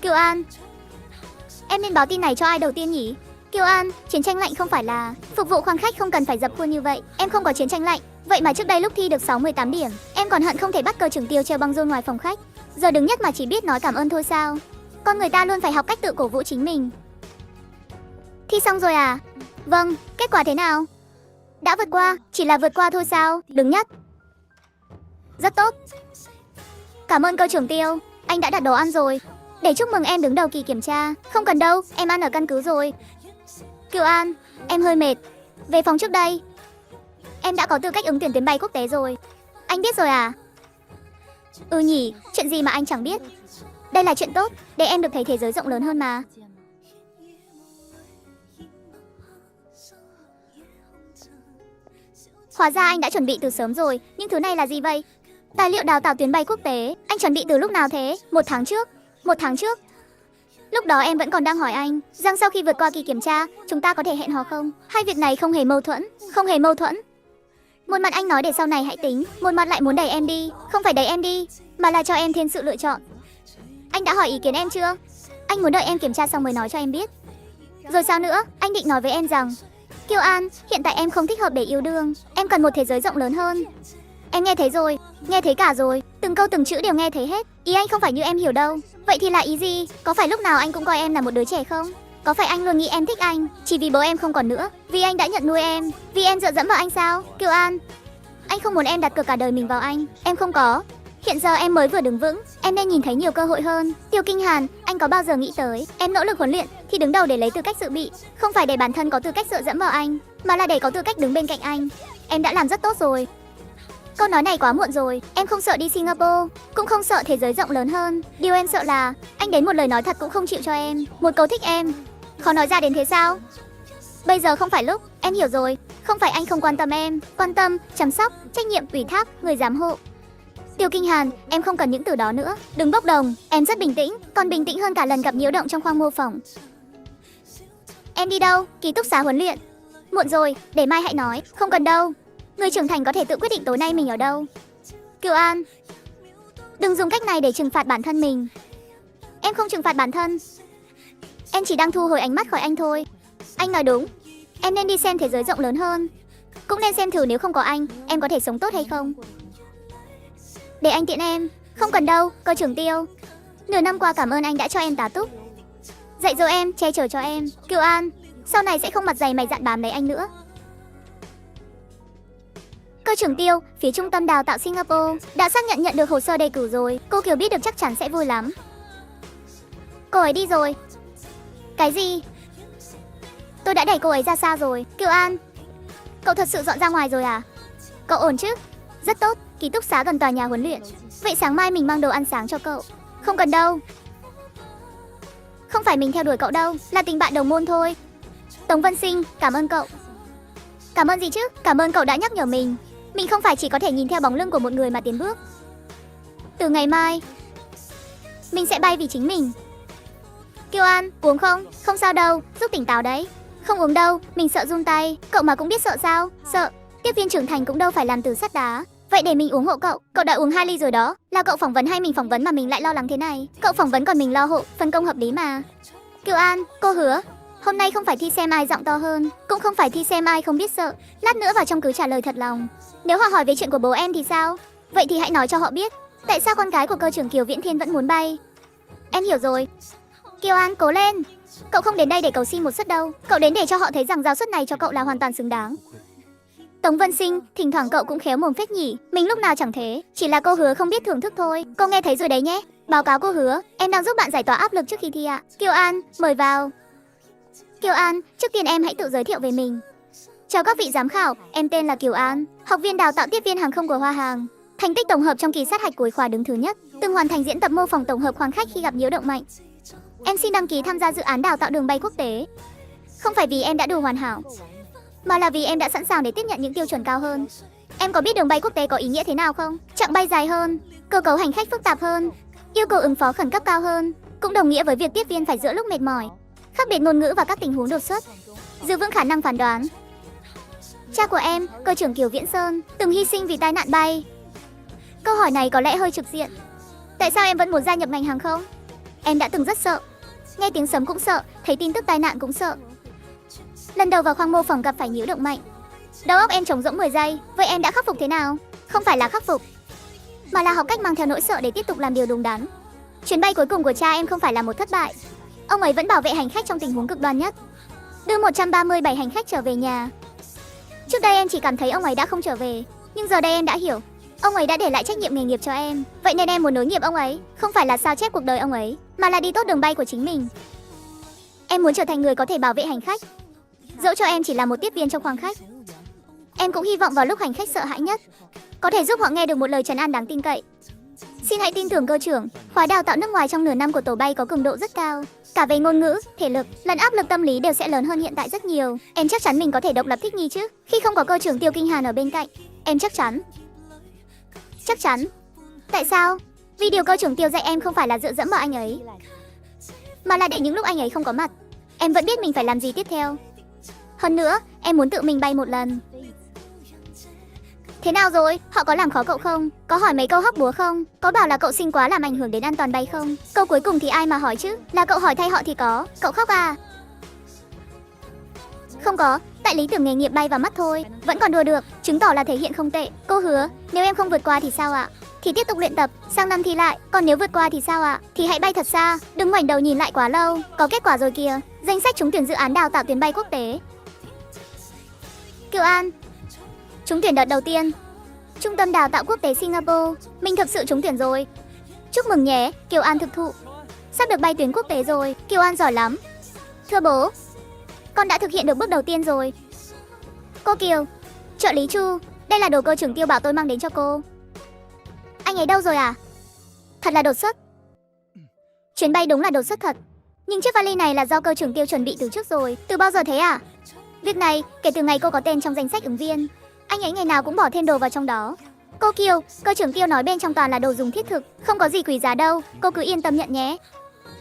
Kiều An, em nên báo tin này cho ai đầu tiên nhỉ? Kiều An, chiến tranh lạnh không phải là phục vụ khoang khách không cần phải dập khuôn như vậy. Em không có chiến tranh lạnh. Vậy mà trước đây lúc thi được 68 điểm, em còn hận không thể bắt cơ trưởng Tiêu treo băng rôn ngoài phòng khách. Giờ đứng nhất mà chỉ biết nói cảm ơn thôi sao? Con người ta luôn phải học cách tự cổ vũ chính mình. Thi xong rồi à? Vâng, kết quả thế nào? Đã vượt qua, chỉ là vượt qua thôi sao? Đứng nhất. Rất tốt. Cảm ơn cơ trưởng Tiêu, anh đã đặt đồ ăn rồi. Để chúc mừng em đứng đầu kỳ kiểm tra. Không cần đâu, em ăn ở căn cứ rồi. Kiều An, em hơi mệt. Về phòng trước đây. Em đã có tư cách ứng tuyển tuyến bay quốc tế rồi. Anh biết rồi à? Ừ nhỉ, chuyện gì mà anh chẳng biết. Đây là chuyện tốt, để em được thấy thế giới rộng lớn hơn mà. Hóa ra anh đã chuẩn bị từ sớm rồi, nhưng thứ này là gì vậy? Tài liệu đào tạo tuyến bay quốc tế, anh chuẩn bị từ lúc nào thế? 1 tháng trước. 1 tháng trước. Lúc đó em vẫn còn đang hỏi anh rằng sau khi vượt qua kỳ kiểm tra, chúng ta có thể hẹn hò không? Hai việc này không hề mâu thuẫn, không hề mâu thuẫn. Một mặt anh nói để sau này hãy tính, một mặt lại muốn đẩy em đi, không phải đẩy em đi, mà là cho em thêm sự lựa chọn. Anh đã hỏi ý kiến em chưa? Anh muốn đợi em kiểm tra xong mới nói cho em biết. Rồi sao nữa? Anh định nói với em rằng Kiều An, hiện tại em không thích hợp để yêu đương, em cần một thế giới rộng lớn hơn. Em nghe thấy rồi, nghe thấy cả rồi, từng câu từng chữ đều nghe thấy hết. Ý anh không phải như em hiểu đâu. Vậy thì là ý gì? Có phải lúc nào anh cũng coi em là một đứa trẻ không? Có phải anh luôn nghĩ em thích anh chỉ vì bố em không còn nữa, vì anh đã nhận nuôi em, vì em dựa dẫm vào anh sao? Kiều An, anh không muốn em đặt cược cả đời mình vào anh. Em không có. Hiện giờ em mới vừa đứng vững, em nên nhìn thấy nhiều cơ hội hơn. Tiêu Kinh Hàn, anh có bao giờ nghĩ tới em nỗ lực huấn luyện thì đứng đầu để lấy tư cách dự bị, không phải để bản thân có tư cách dựa dẫm vào anh, mà là để có tư cách đứng bên cạnh anh. Em đã làm rất tốt rồi. Câu nói này quá muộn rồi. Em không sợ đi Singapore, cũng không sợ thế giới rộng lớn hơn. Điều em sợ là anh đến một lời nói thật cũng không chịu cho em, một câu thích em. Khó nói ra đến thế sao? Bây giờ không phải lúc. Em hiểu rồi. Không phải anh không quan tâm em, quan tâm, chăm sóc, trách nhiệm, ủy thác, người giám hộ. Tiêu Kinh Hàn, em không cần những từ đó nữa. Đừng bốc đồng. Em rất bình tĩnh, còn bình tĩnh hơn cả lần gặp nhiễu động trong khoang mô phỏng. Em đi đâu? Ký túc xá huấn luyện. Muộn rồi, để mai hãy nói. Không cần đâu. Người trưởng thành có thể tự quyết định tối nay mình ở đâu. Kiều An, đừng dùng cách này để trừng phạt bản thân mình. Em không trừng phạt bản thân. Em chỉ đang thu hồi ánh mắt khỏi anh thôi. Anh nói đúng. Em nên đi xem thế giới rộng lớn hơn. Cũng nên xem thử nếu không có anh, em có thể sống tốt hay không. Để anh tiện em. Không cần đâu, cơ trưởng Tiêu. Nửa năm qua cảm ơn anh đã cho em tá túc, dạy dỗ em, che chở cho em. Kiều An, sau này sẽ không mặt dày mày dạn bám lấy anh nữa. Cơ trưởng Tiêu, phía trung tâm đào tạo Singapore đã xác nhận được hồ sơ đề cử rồi. Cô Kiều biết được chắc chắn sẽ vui lắm. Cô ấy đi rồi. Cái gì? Tôi đã đẩy cô ấy ra xa rồi. Kiều An, cậu thật sự dọn ra ngoài rồi à? Cậu ổn chứ? Rất tốt, ký túc xá gần tòa nhà huấn luyện. Vậy sáng mai mình mang đồ ăn sáng cho cậu. Không cần đâu. Không phải mình theo đuổi cậu đâu, là tình bạn đồng môn thôi. Tống Vân Sinh, cảm ơn cậu. Cảm ơn gì chứ? Cảm ơn cậu đã nhắc nhở mình. Mình không phải chỉ có thể nhìn theo bóng lưng của một người mà tiến bước. Từ ngày mai, mình sẽ bay vì chính mình. Kiều An, uống không? Không sao đâu, giúp tỉnh táo đấy. Không uống đâu, mình sợ run tay. Cậu mà cũng biết sợ sao? Sợ. Tiếp viên trưởng thành cũng đâu phải làm từ sắt đá. Vậy để mình uống hộ cậu. Cậu đã uống 2 ly rồi đó. Là cậu phỏng vấn hay mình phỏng vấn mà mình lại lo lắng thế này? Cậu phỏng vấn còn mình lo hộ, phân công hợp lý mà. Kiều An, cô hứa hôm nay không phải thi xem ai giọng to hơn, cũng không phải thi xem ai không biết sợ. Lát nữa vào trong cứ trả lời thật lòng. Nếu họ hỏi về chuyện của bố em thì sao? Vậy thì hãy nói cho họ biết tại sao con gái của cơ trưởng Kiều Viễn Thiên vẫn muốn bay. Em hiểu rồi. Kiều An, cố lên. Cậu không đến đây để cầu xin một suất đâu. Cậu đến để cho họ thấy rằng giao suất này cho cậu là hoàn toàn xứng đáng. Tống Vân Sinh, thỉnh thoảng cậu cũng khéo mồm phết nhỉ. Mình lúc nào chẳng thế, chỉ là cô hứa không biết thưởng thức thôi. Cô nghe thấy rồi đấy nhé. Báo cáo cô hứa, em đang giúp bạn giải tỏa áp lực trước khi thi ạ. Kiều An, mời vào. Kiều An, trước tiên em hãy tự giới thiệu về mình. Chào các vị giám khảo, em tên là Kiều An, học viên đào tạo tiếp viên hàng không của Hoa Hàng. Thành tích tổng hợp trong kỳ sát hạch cuối khóa đứng thứ nhất, từng hoàn thành diễn tập mô phỏng tổng hợp khoang khách khi gặp nhiễu động mạnh. Em xin đăng ký tham gia dự án đào tạo đường bay quốc tế. Không phải vì em đã đủ hoàn hảo, mà là vì em đã sẵn sàng để tiếp nhận những tiêu chuẩn cao hơn. Em có biết đường bay quốc tế có ý nghĩa thế nào không? Chặng bay dài hơn, cơ cấu hành khách phức tạp hơn, yêu cầu ứng phó khẩn cấp cao hơn, cũng đồng nghĩa với việc tiếp viên phải giữa lúc mệt mỏi, khác biệt ngôn ngữ và các tình huống đột xuất, giữ vững khả năng phán đoán. Cha của em, cơ trưởng Kiều Viễn Sơn, từng hy sinh vì tai nạn bay. Câu hỏi này có lẽ hơi trực diện. Tại sao em vẫn muốn gia nhập ngành hàng không? Em đã từng rất sợ. Nghe tiếng sấm cũng sợ, thấy tin tức tai nạn cũng sợ. Lần đầu vào khoang mô phỏng gặp phải nhiễu động mạnh. Đầu óc em trống rỗng 10 giây. Vậy em đã khắc phục thế nào? Không phải là khắc phục, mà là học cách mang theo nỗi sợ để tiếp tục làm điều đúng đắn. Chuyến bay cuối cùng của cha em không phải là một thất bại. Ông ấy vẫn bảo vệ hành khách trong tình huống cực đoan nhất, đưa 137 hành khách trở về nhà. Trước đây em chỉ cảm thấy ông ấy đã không trở về, nhưng giờ đây em đã hiểu. Ông ấy đã để lại trách nhiệm nghề nghiệp cho em. Vậy nên em muốn nối nghiệp ông ấy. Không phải là sao chép cuộc đời ông ấy, mà là đi tốt đường bay của chính mình. Em muốn trở thành người có thể bảo vệ hành khách, dẫu cho em chỉ là một tiếp viên trong khoang khách. Em cũng hy vọng vào lúc hành khách sợ hãi nhất, có thể giúp họ nghe được một lời trấn an đáng tin cậy. Xin hãy tin tưởng cơ trưởng, khóa đào tạo nước ngoài trong nửa năm của tổ bay có cường độ rất cao. Cả về ngôn ngữ, thể lực, lẫn áp lực tâm lý đều sẽ lớn hơn hiện tại rất nhiều. Em chắc chắn mình có thể độc lập thích nghi chứ, khi không có cơ trưởng Tiêu Kinh Hàn ở bên cạnh. Em chắc chắn. Chắc chắn. Tại sao? Vì điều cơ trưởng Tiêu dạy em không phải là dựa dẫm vào anh ấy, mà là để những lúc anh ấy không có mặt, em vẫn biết mình phải làm gì tiếp theo. Hơn nữa, em muốn tự mình bay một lần. Thế nào rồi? Họ có làm khó cậu không? Có hỏi mấy câu hóc búa không? Có bảo là cậu xinh quá làm ảnh hưởng đến an toàn bay không? Câu cuối cùng thì ai mà hỏi chứ? Là cậu hỏi thay họ thì có. Cậu khóc à? Không có, tại lý tưởng nghề nghiệp bay vào mắt thôi. Vẫn còn đùa được, chứng tỏ là thể hiện không tệ. Cô hứa, nếu em không vượt qua thì sao ạ? Thì tiếp tục luyện tập, sang năm thi lại. Còn nếu vượt qua thì sao ạ? Thì hãy bay thật xa, đừng ngoảnh đầu nhìn lại quá lâu. Có kết quả rồi kìa, danh sách trúng tuyển dự án đào tạo tuyến bay quốc tế. Kiều An trúng tuyển đợt đầu tiên, Trung tâm Đào tạo Quốc tế Singapore. Mình thực sự trúng tuyển rồi. Chúc mừng nhé, Kiều An thực thụ. Sắp được bay tuyến quốc tế rồi, Kiều An giỏi lắm. Thưa bố, con đã thực hiện được bước đầu tiên rồi. Cô Kiều, trợ lý Chu, đây là đồ cơ trưởng Tiêu bảo tôi mang đến cho cô. Anh ấy đâu rồi à? Thật là đột xuất. Chuyến bay đúng là đột xuất thật. Nhưng chiếc vali này là do cơ trưởng Tiêu chuẩn bị từ trước rồi. Từ bao giờ thế à? Việc này, kể từ ngày cô có tên trong danh sách ứng viên, anh ấy ngày nào cũng bỏ thêm đồ vào trong đó. Cô Kiều, cơ trưởng Tiêu nói bên trong toàn là đồ dùng thiết thực, không có gì quý giá đâu, cô cứ yên tâm nhận nhé.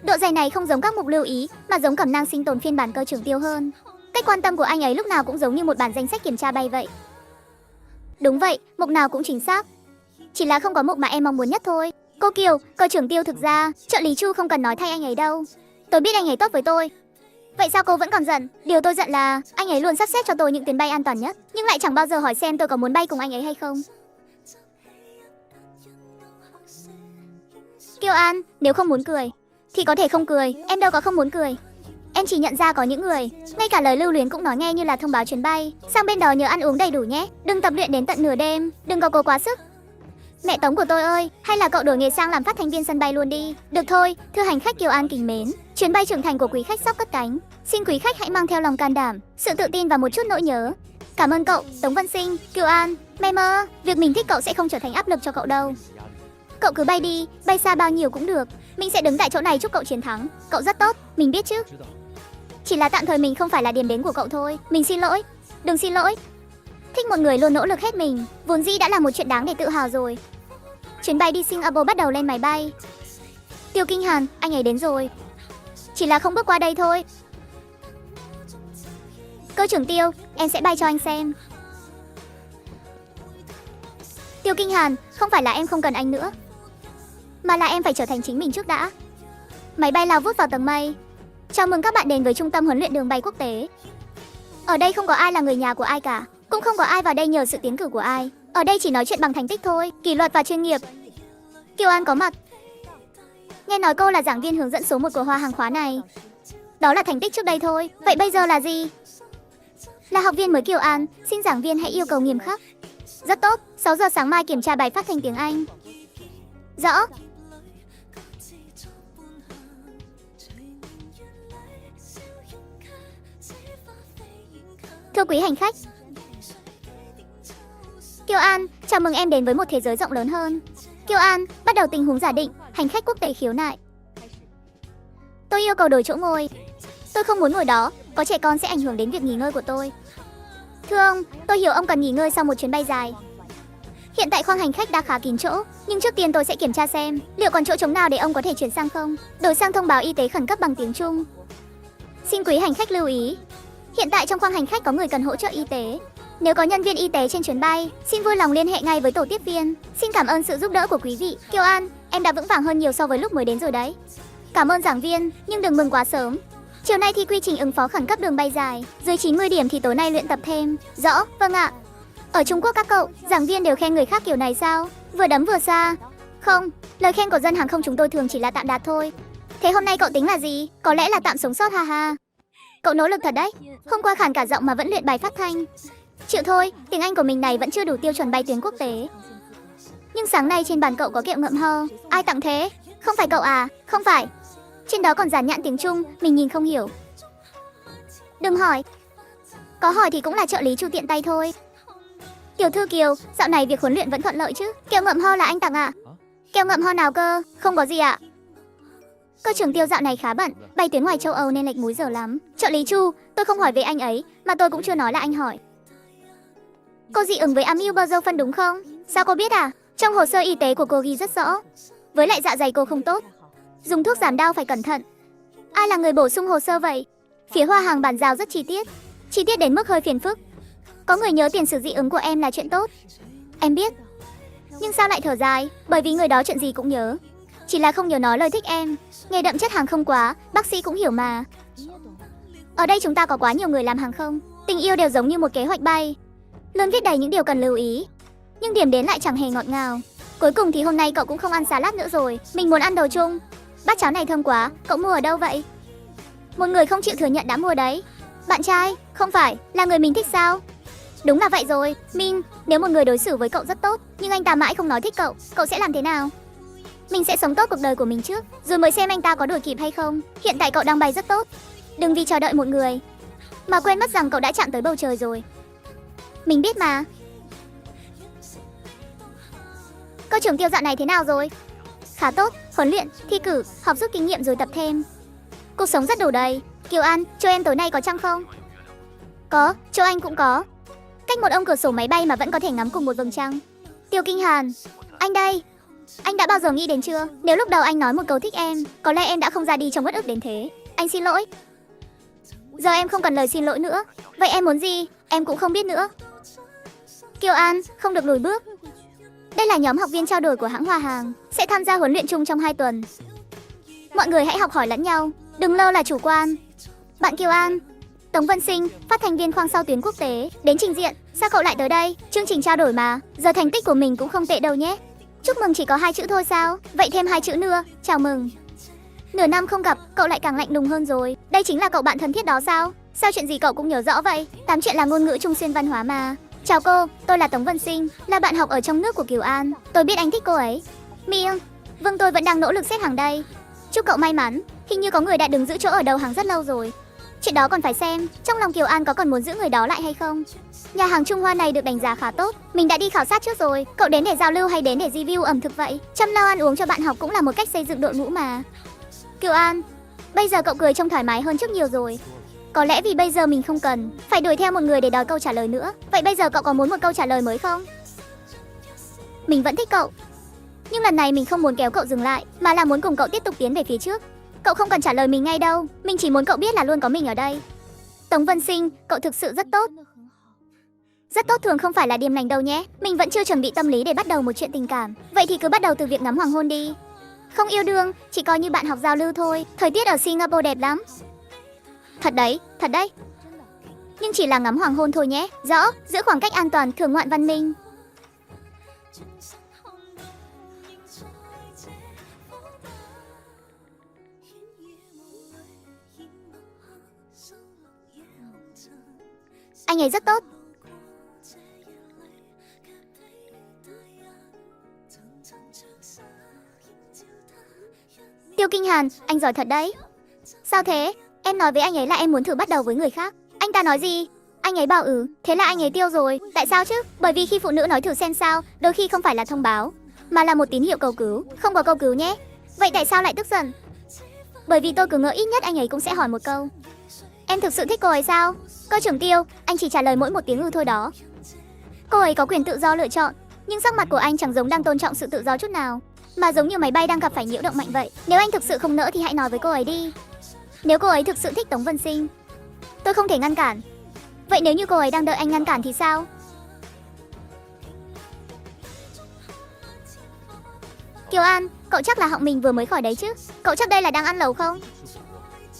Độ dày này không giống các mục lưu ý, mà giống cẩm nang sinh tồn phiên bản cơ trưởng Tiêu hơn. Cách quan tâm của anh ấy lúc nào cũng giống như một bản danh sách kiểm tra bay vậy. Đúng vậy, mục nào cũng chính xác. Chỉ là không có mục mà em mong muốn nhất thôi. Cô Kiều, cơ trưởng Tiêu thực ra, trợ lý Chu không cần nói thay anh ấy đâu. Tôi biết anh ấy tốt với tôi. Vậy sao cô vẫn còn giận? Điều tôi giận là anh ấy luôn sắp xếp cho tôi những tuyến bay an toàn nhất, nhưng lại chẳng bao giờ hỏi xem tôi có muốn bay cùng anh ấy hay không. Kiều An, nếu không muốn cười thì có thể không cười, em đâu có không muốn cười. Em chỉ nhận ra có những người, ngay cả lời lưu luyến cũng nói nghe như là thông báo chuyến bay. Sang bên đó nhớ ăn uống đầy đủ nhé, đừng tập luyện đến tận nửa đêm, đừng có cố quá sức. Mẹ Tống của tôi ơi, hay là cậu đổi nghề sang làm phát thanh viên sân bay luôn đi. Được thôi, thưa hành khách Kiều An kính mến, chuyến bay trưởng thành của quý khách sắp cất cánh. Xin quý khách hãy mang theo lòng can đảm, sự tự tin và một chút nỗi nhớ. Cảm ơn cậu, Tống Văn Sinh, Kiều An. Mẹ mơ, việc mình thích cậu sẽ không trở thành áp lực cho cậu đâu. Cậu cứ bay đi, bay xa bao nhiêu cũng được. Mình sẽ đứng tại chỗ này chúc cậu chiến thắng. Cậu rất tốt, mình biết chứ. Chỉ là tạm thời mình không phải là điểm đến của cậu thôi. Mình xin lỗi. Đừng xin lỗi. Thích một người luôn nỗ lực hết mình, vốn dĩ đã là một chuyện đáng để tự hào rồi. Chuyến bay đi Singapore bắt đầu lên máy bay. Tiêu Kinh Hàn, anh ấy đến rồi. Chỉ là không bước qua đây thôi. Cơ trưởng Tiêu, em sẽ bay cho anh xem. Tiêu Kinh Hàn, không phải là em không cần anh nữa, mà là em phải trở thành chính mình trước đã. Máy bay lao vút vào tầng mây. Chào mừng các bạn đến với Trung tâm huấn luyện đường bay quốc tế. Ở đây không có ai là người nhà của ai cả, cũng không có ai vào đây nhờ sự tiến cử của ai. Ở đây chỉ nói chuyện bằng thành tích thôi, kỷ luật và chuyên nghiệp. Kiều An có mặt. Nghe nói cô là giảng viên hướng dẫn số 1 của Hoa hàng khóa này. Đó là thành tích trước đây thôi. Vậy bây giờ là gì? Là học viên mới Kiều An, xin giảng viên hãy yêu cầu nghiêm khắc. Rất tốt, 6 giờ sáng mai kiểm tra bài phát thanh tiếng Anh. Rõ. Thưa quý hành khách, Kiều An, chào mừng em đến với một thế giới rộng lớn hơn. Kiều An, bắt đầu tình huống giả định, hành khách quốc tế khiếu nại. Tôi yêu cầu đổi chỗ ngồi. Tôi không muốn ngồi đó, có trẻ con sẽ ảnh hưởng đến việc nghỉ ngơi của tôi. Thưa ông, tôi hiểu ông cần nghỉ ngơi sau một chuyến bay dài. Hiện tại khoang hành khách đã khá kín chỗ, nhưng trước tiên tôi sẽ kiểm tra xem liệu còn chỗ trống nào để ông có thể chuyển sang không. Đổi sang thông báo y tế khẩn cấp bằng tiếng Trung. Xin quý hành khách lưu ý, hiện tại trong khoang hành khách có người cần hỗ trợ y tế. Nếu có nhân viên y tế trên chuyến bay, xin vui lòng liên hệ ngay với tổ tiếp viên. Xin cảm ơn sự giúp đỡ của quý vị. Kiều An, em đã vững vàng hơn nhiều so với lúc mới đến rồi đấy. Cảm ơn giảng viên, nhưng đừng mừng quá sớm. Chiều nay thi quy trình ứng phó khẩn cấp đường bay dài, dưới 90 điểm thì tối nay luyện tập thêm. Rõ, vâng ạ. Ở Trung Quốc các cậu, giảng viên đều khen người khác kiểu này sao? Vừa đấm vừa xa. Không, lời khen của dân hàng không chúng tôi thường chỉ là tạm đạt thôi. Thế hôm nay cậu tính là gì? Có lẽ là tạm sống sót ha ha. Cậu nỗ lực thật đấy. Hôm qua khàn cả giọng mà vẫn luyện bài phát thanh. Chịu thôi, tiếng Anh của mình này vẫn chưa đủ tiêu chuẩn bay tuyến quốc tế. Nhưng sáng nay trên bàn cậu có kẹo ngậm hơ. Ai tặng thế? Không phải cậu à? Không phải. Trên đó còn dán nhãn tiếng Trung, mình nhìn không hiểu. Đừng hỏi. Có hỏi thì cũng là trợ lý Chu tiện tay thôi. Tiểu thư Kiều, dạo này việc huấn luyện vẫn thuận lợi chứ? Kẹo ngậm ho là anh tặng ạ? Kẹo ngậm ho nào cơ? Không có gì ạ. Cơ trưởng Tiêu dạo này khá bận, bay tuyến ngoài châu Âu nên lệch múi giờ lắm. Trợ lý Chu, tôi không hỏi về anh ấy, mà tôi cũng chưa nói là anh hỏi. Cô dị ứng với amiobrazole đúng không? Sao cô biết à? Trong hồ sơ y tế của cô ghi rất rõ. Với lại dạ dày cô không tốt, dùng thuốc giảm đau phải cẩn thận. Ai là người bổ sung hồ sơ vậy? Phía Hoa Hàng bản giao rất chi tiết đến mức hơi phiền phức. Có người nhớ tiền sử dị ứng của em là chuyện tốt. Em biết. Nhưng sao lại thở dài? Bởi vì người đó chuyện gì cũng nhớ. Chỉ là không nhớ nói lời thích em. Nghe đậm chất hàng không quá, bác sĩ cũng hiểu mà. Ở đây chúng ta có quá nhiều người làm hàng không. Tình yêu đều giống như một kế hoạch bay, luôn viết đầy những điều cần lưu ý, nhưng điểm đến lại chẳng hề ngọt ngào. Cuối cùng thì hôm nay cậu cũng không ăn salad nữa rồi. Mình muốn ăn đồ chung. Bát cháo này thơm quá, cậu mua ở đâu vậy? Một người không chịu thừa nhận đã mua đấy. Bạn trai? Không phải, là người mình thích sao? Đúng là vậy rồi, Min. Nếu một người đối xử với cậu rất tốt, nhưng anh ta mãi không nói thích cậu, cậu sẽ làm thế nào? Mình sẽ sống tốt cuộc đời của mình trước, rồi mới xem anh ta có đuổi kịp hay không. Hiện tại cậu đang bay rất tốt. Đừng vì chờ đợi một người mà quên mất rằng cậu đã chạm tới bầu trời rồi. Mình biết mà. Cơ trưởng Tiêu dạo này thế nào rồi? Khá tốt, huấn luyện, thi cử, học rút kinh nghiệm rồi tập thêm. Cuộc sống rất đủ đầy. Kiều An, chỗ em tối nay có trăng không? Có, chỗ anh cũng có. Cách một ông cửa sổ máy bay mà vẫn có thể ngắm cùng một vầng trăng. Tiêu Kinh Hàn, anh đây. Anh đã bao giờ nghĩ đến chưa? Nếu lúc đầu anh nói một câu thích em, có lẽ em đã không ra đi trong uất ức đến thế. Anh xin lỗi. Giờ em không cần lời xin lỗi nữa. Vậy em muốn gì? Em cũng không biết nữa. Kiều An, không được lùi bước. Đây là nhóm học viên trao đổi của hãng Hoa Hàng, sẽ tham gia huấn luyện chung trong 2 tuần. Mọi người hãy học hỏi lẫn nhau, đừng lơ là chủ quan. Bạn Kiều An, Tống Vân Sinh, phát thanh viên khoang sau tuyến quốc tế, đến trình diện. Sao cậu lại tới đây? Chương trình trao đổi mà. Giờ thành tích của mình cũng không tệ đâu nhé. Chúc mừng chỉ có 2 chữ thôi sao? Vậy thêm 2 chữ nữa, chào mừng. Nửa năm không gặp, cậu lại càng lạnh lùng hơn rồi. Đây chính là cậu bạn thân thiết đó sao? Sao chuyện gì cậu cũng nhớ rõ vậy? Tám chuyện là ngôn ngữ chung xuyên văn hóa mà. Chào cô, tôi là Tống Vân Sinh, là bạn học ở trong nước của Kiều An. Tôi biết anh thích cô ấy. Miêng, vâng tôi vẫn đang nỗ lực xếp hàng đây. Chúc cậu may mắn, hình như có người đã đứng giữ chỗ ở đầu hàng rất lâu rồi. Chuyện đó còn phải xem, trong lòng Kiều An có còn muốn giữ người đó lại hay không. Nhà hàng Trung Hoa này được đánh giá khá tốt. Mình đã đi khảo sát trước rồi. Cậu đến để giao lưu hay đến để review ẩm thực vậy? Chăm lo ăn uống cho bạn học cũng là một cách xây dựng đội ngũ mà. Kiều An, bây giờ cậu cười trông thoải mái hơn trước nhiều rồi. Có lẽ vì bây giờ mình không cần phải đuổi theo một người để đòi câu trả lời nữa. Vậy bây giờ cậu có muốn một câu trả lời mới không? Mình vẫn thích cậu, nhưng lần này mình không muốn kéo cậu dừng lại, mà là muốn cùng cậu tiếp tục tiến về phía trước. Cậu không cần trả lời mình ngay đâu. Mình chỉ muốn cậu biết là luôn có mình ở đây. Tống Vân Sinh, cậu thực sự rất tốt. Rất tốt thường không phải là điềm lành đâu nhé. Mình vẫn chưa chuẩn bị tâm lý để bắt đầu một chuyện tình cảm. Vậy thì cứ bắt đầu từ việc ngắm hoàng hôn đi. Không yêu đương, chỉ coi như bạn học giao lưu thôi. Thời tiết ở Singapore đẹp lắm. Thật đấy, thật đấy. Nhưng chỉ là ngắm hoàng hôn thôi nhé. Rõ, giữ khoảng cách an toàn, thưởng ngoạn văn minh. Anh ấy rất tốt. Tiêu Kinh Hàn, anh giỏi thật đấy. Sao thế? Em nói với anh ấy là em muốn thử bắt đầu với người khác. Anh ta nói gì? Anh ấy bảo thế là anh ấy tiêu rồi. Tại sao chứ? Bởi vì khi phụ nữ nói thử xem sao, đôi khi không phải là thông báo, mà là một tín hiệu cầu cứu. Không có cầu cứu nhé. Vậy tại sao lại tức giận? Bởi vì tôi cứ ngỡ ít nhất anh ấy cũng sẽ hỏi một câu. Em thực sự thích cô ấy sao? Cơ trưởng Tiêu, anh chỉ trả lời mỗi một tiếng thôi đó. Cô ấy có quyền tự do lựa chọn, nhưng sắc mặt của anh chẳng giống đang tôn trọng sự tự do chút nào, mà giống như máy bay đang gặp phải nhiễu động mạnh vậy. Nếu anh thực sự không nỡ thì hãy nói với cô ấy đi. Nếu cô ấy thực sự thích Tống Vân Sinh, tôi không thể ngăn cản. Vậy nếu như cô ấy đang đợi anh ngăn cản thì sao? Kiều An, cậu chắc là họng mình vừa mới khỏi đấy chứ? Cậu chắc đây là đang ăn lẩu không?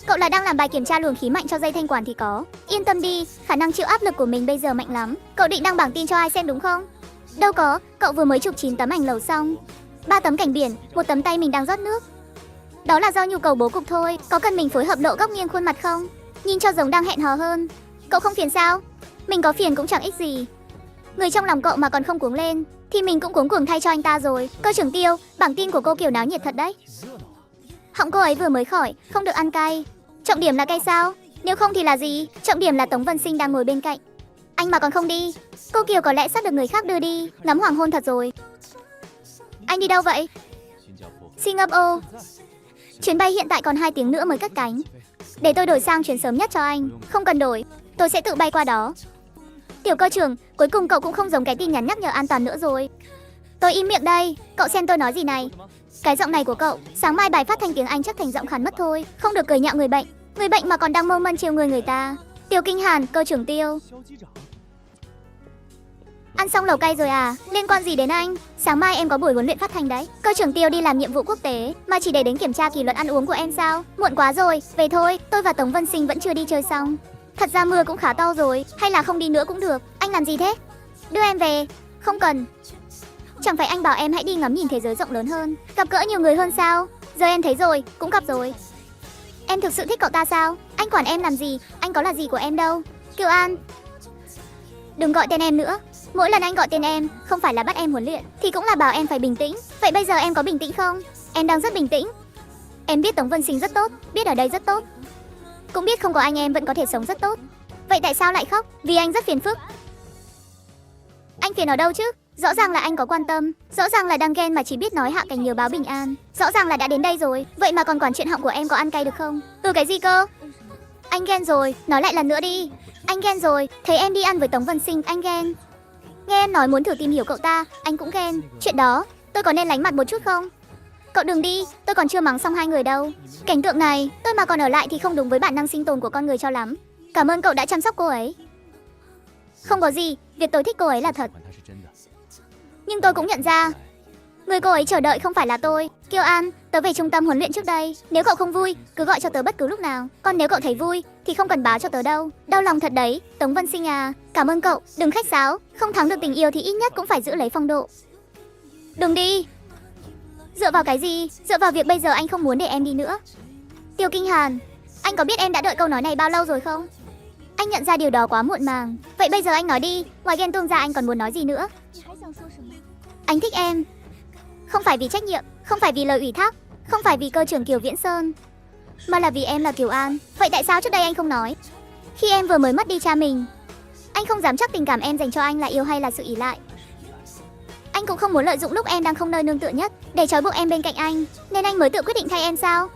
Cậu là đang làm bài kiểm tra luồng khí mạnh cho dây thanh quản thì có. Yên tâm đi, khả năng chịu áp lực của mình bây giờ mạnh lắm. Cậu định đăng bảng tin cho ai xem đúng không? Đâu có, cậu vừa mới chụp 9 tấm ảnh lầu xong. 3 tấm cảnh biển, 1 tấm tay mình đang rót nước. Đó là do nhu cầu bố cục thôi, có cần mình phối hợp lộ góc nghiêng khuôn mặt không? Nhìn cho giống đang hẹn hò hơn. Cậu không phiền sao? Mình có phiền cũng chẳng ích gì. Người trong lòng cậu mà còn không cuống lên thì mình cũng cuống cuồng thay cho anh ta rồi. Cơ trưởng Tiêu, bảng tin của cô kiểu náo nhiệt thật đấy. Họng cô ấy vừa mới khỏi, không được ăn cay. Trọng điểm là cay sao? Nếu không thì là gì? Trọng điểm là Tống Vân Sinh đang ngồi bên cạnh. Anh mà còn không đi, cô Kiều có lẽ sắp được người khác đưa đi. Ngắm hoàng hôn thật rồi. Anh đi đâu vậy? Singapore. Chuyến bay hiện tại còn 2 tiếng nữa mới cất cánh. Để tôi đổi sang chuyến sớm nhất cho anh. Không cần đổi, tôi sẽ tự bay qua đó. Tiểu cơ trưởng, cuối cùng cậu cũng không giống cái tin nhắn nhắc nhở an toàn nữa rồi. Tôi im miệng đây, cậu xem tôi nói gì này. Cái giọng này của cậu, sáng mai bài phát thanh tiếng Anh chắc thành giọng khàn mất thôi. Không được cười nhạo người bệnh. Người bệnh mà còn đang mâu mân trêu người ta. Tiêu Kinh Hàn, cơ trưởng Tiêu. Ăn xong lẩu cay rồi à? Liên quan gì đến anh? Sáng mai em có buổi huấn luyện phát thanh đấy. Cơ trưởng Tiêu đi làm nhiệm vụ quốc tế mà chỉ để đến kiểm tra kỷ luật ăn uống của em sao? Muộn quá rồi, về thôi. Tôi và Tống Vân Sinh vẫn chưa đi chơi xong. Thật ra mưa cũng khá to rồi, hay là không đi nữa cũng được. Anh làm gì thế? Đưa em về. Không cần. Chẳng phải anh bảo em hãy đi ngắm nhìn thế giới rộng lớn hơn, gặp gỡ nhiều người hơn sao? Giờ em thấy rồi, cũng gặp rồi. Em thực sự thích cậu ta sao? Anh quản em làm gì? Anh có là gì của em đâu. Kiều An, đừng gọi tên em nữa. Mỗi lần anh gọi tên em, không phải là bắt em huấn luyện thì cũng là bảo em phải bình tĩnh. Vậy bây giờ em có bình tĩnh không? Em đang rất bình tĩnh. Em biết Tống Vân Sinh rất tốt, biết ở đây rất tốt, cũng biết không có anh em vẫn có thể sống rất tốt. Vậy tại sao lại khóc? Vì anh rất phiền phức. Anh phiền ở đâu chứ? Rõ ràng là anh có quan tâm, rõ ràng là đang ghen mà chỉ biết nói hạ cảnh nhờ báo bình an. Rõ ràng là đã đến đây rồi, vậy mà còn quản chuyện họng của em có ăn cay được không? Cái gì cơ? Anh ghen rồi, nói lại lần nữa đi. Anh ghen rồi, thấy em đi ăn với Tống Vân Sinh, anh ghen. Nghe em nói muốn thử tìm hiểu cậu ta, anh cũng ghen. Chuyện đó, tôi có nên lánh mặt một chút không? Cậu đừng đi, tôi còn chưa mắng xong hai người đâu. Cảnh tượng này, tôi mà còn ở lại thì không đúng với bản năng sinh tồn của con người cho lắm. Cảm ơn cậu đã chăm sóc cô ấy. Không có gì, việc tôi thích cô ấy là thật. Nhưng tôi cũng nhận ra, người cô ấy chờ đợi không phải là tôi. Kiều An, tớ về trung tâm huấn luyện trước đây. Nếu cậu không vui, cứ gọi cho tớ bất cứ lúc nào. Còn nếu cậu thấy vui, thì không cần báo cho tớ đâu. Đau lòng thật đấy, Tống Vân Sinh à. Cảm ơn cậu, đừng khách sáo. Không thắng được tình yêu thì ít nhất cũng phải giữ lấy phong độ. Đừng đi. Dựa vào cái gì? Dựa vào việc bây giờ anh không muốn để em đi nữa. Tiêu Kinh Hàn, anh có biết em đã đợi câu nói này bao lâu rồi không? Anh nhận ra điều đó quá muộn màng. Vậy bây giờ anh nói đi, ngoài ghen tuông ra anh còn muốn nói gì nữa? Anh thích em. Không phải vì trách nhiệm, không phải vì lời ủy thác, không phải vì cơ trưởng Kiều Viễn Sơn, mà là vì em là Kiều An. Vậy tại sao trước đây anh không nói? Khi em vừa mới mất đi cha mình, anh không dám chắc tình cảm em dành cho anh là yêu hay là sự ỷ lại. Anh cũng không muốn lợi dụng lúc em đang không nơi nương tựa nhất để trói buộc em bên cạnh anh, nên anh mới tự quyết định thay em sao?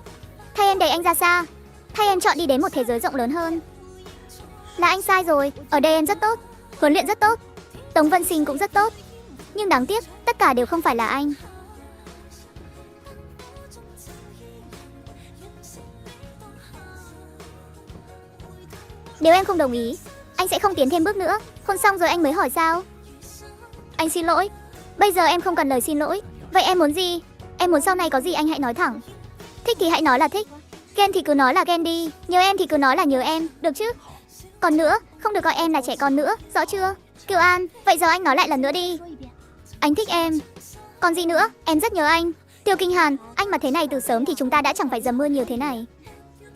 Thay em đẩy anh ra xa, thay em chọn đi đến một thế giới rộng lớn hơn. Là anh sai rồi, ở đây em rất tốt, huấn luyện rất tốt, Tống Vân Sinh cũng rất tốt. Nhưng đáng tiếc, tất cả đều không phải là anh. Nếu em không đồng ý, anh sẽ không tiến thêm bước nữa. Hôn xong rồi anh mới hỏi sao? Anh xin lỗi. Bây giờ em không cần lời xin lỗi. Vậy em muốn gì? Em muốn sau này có gì anh hãy nói thẳng. Thích thì hãy nói là thích, ghen thì cứ nói là ghen đi, nhớ em thì cứ nói là nhớ em, được chứ? Còn nữa, không được gọi em là trẻ con nữa, rõ chưa? Kiều An, vậy giờ anh nói lại lần nữa đi. Anh thích em. Còn gì nữa, em rất nhớ anh. Tiêu Kinh Hàn, anh mà thế này từ sớm thì chúng ta đã chẳng phải dầm mưa nhiều thế này.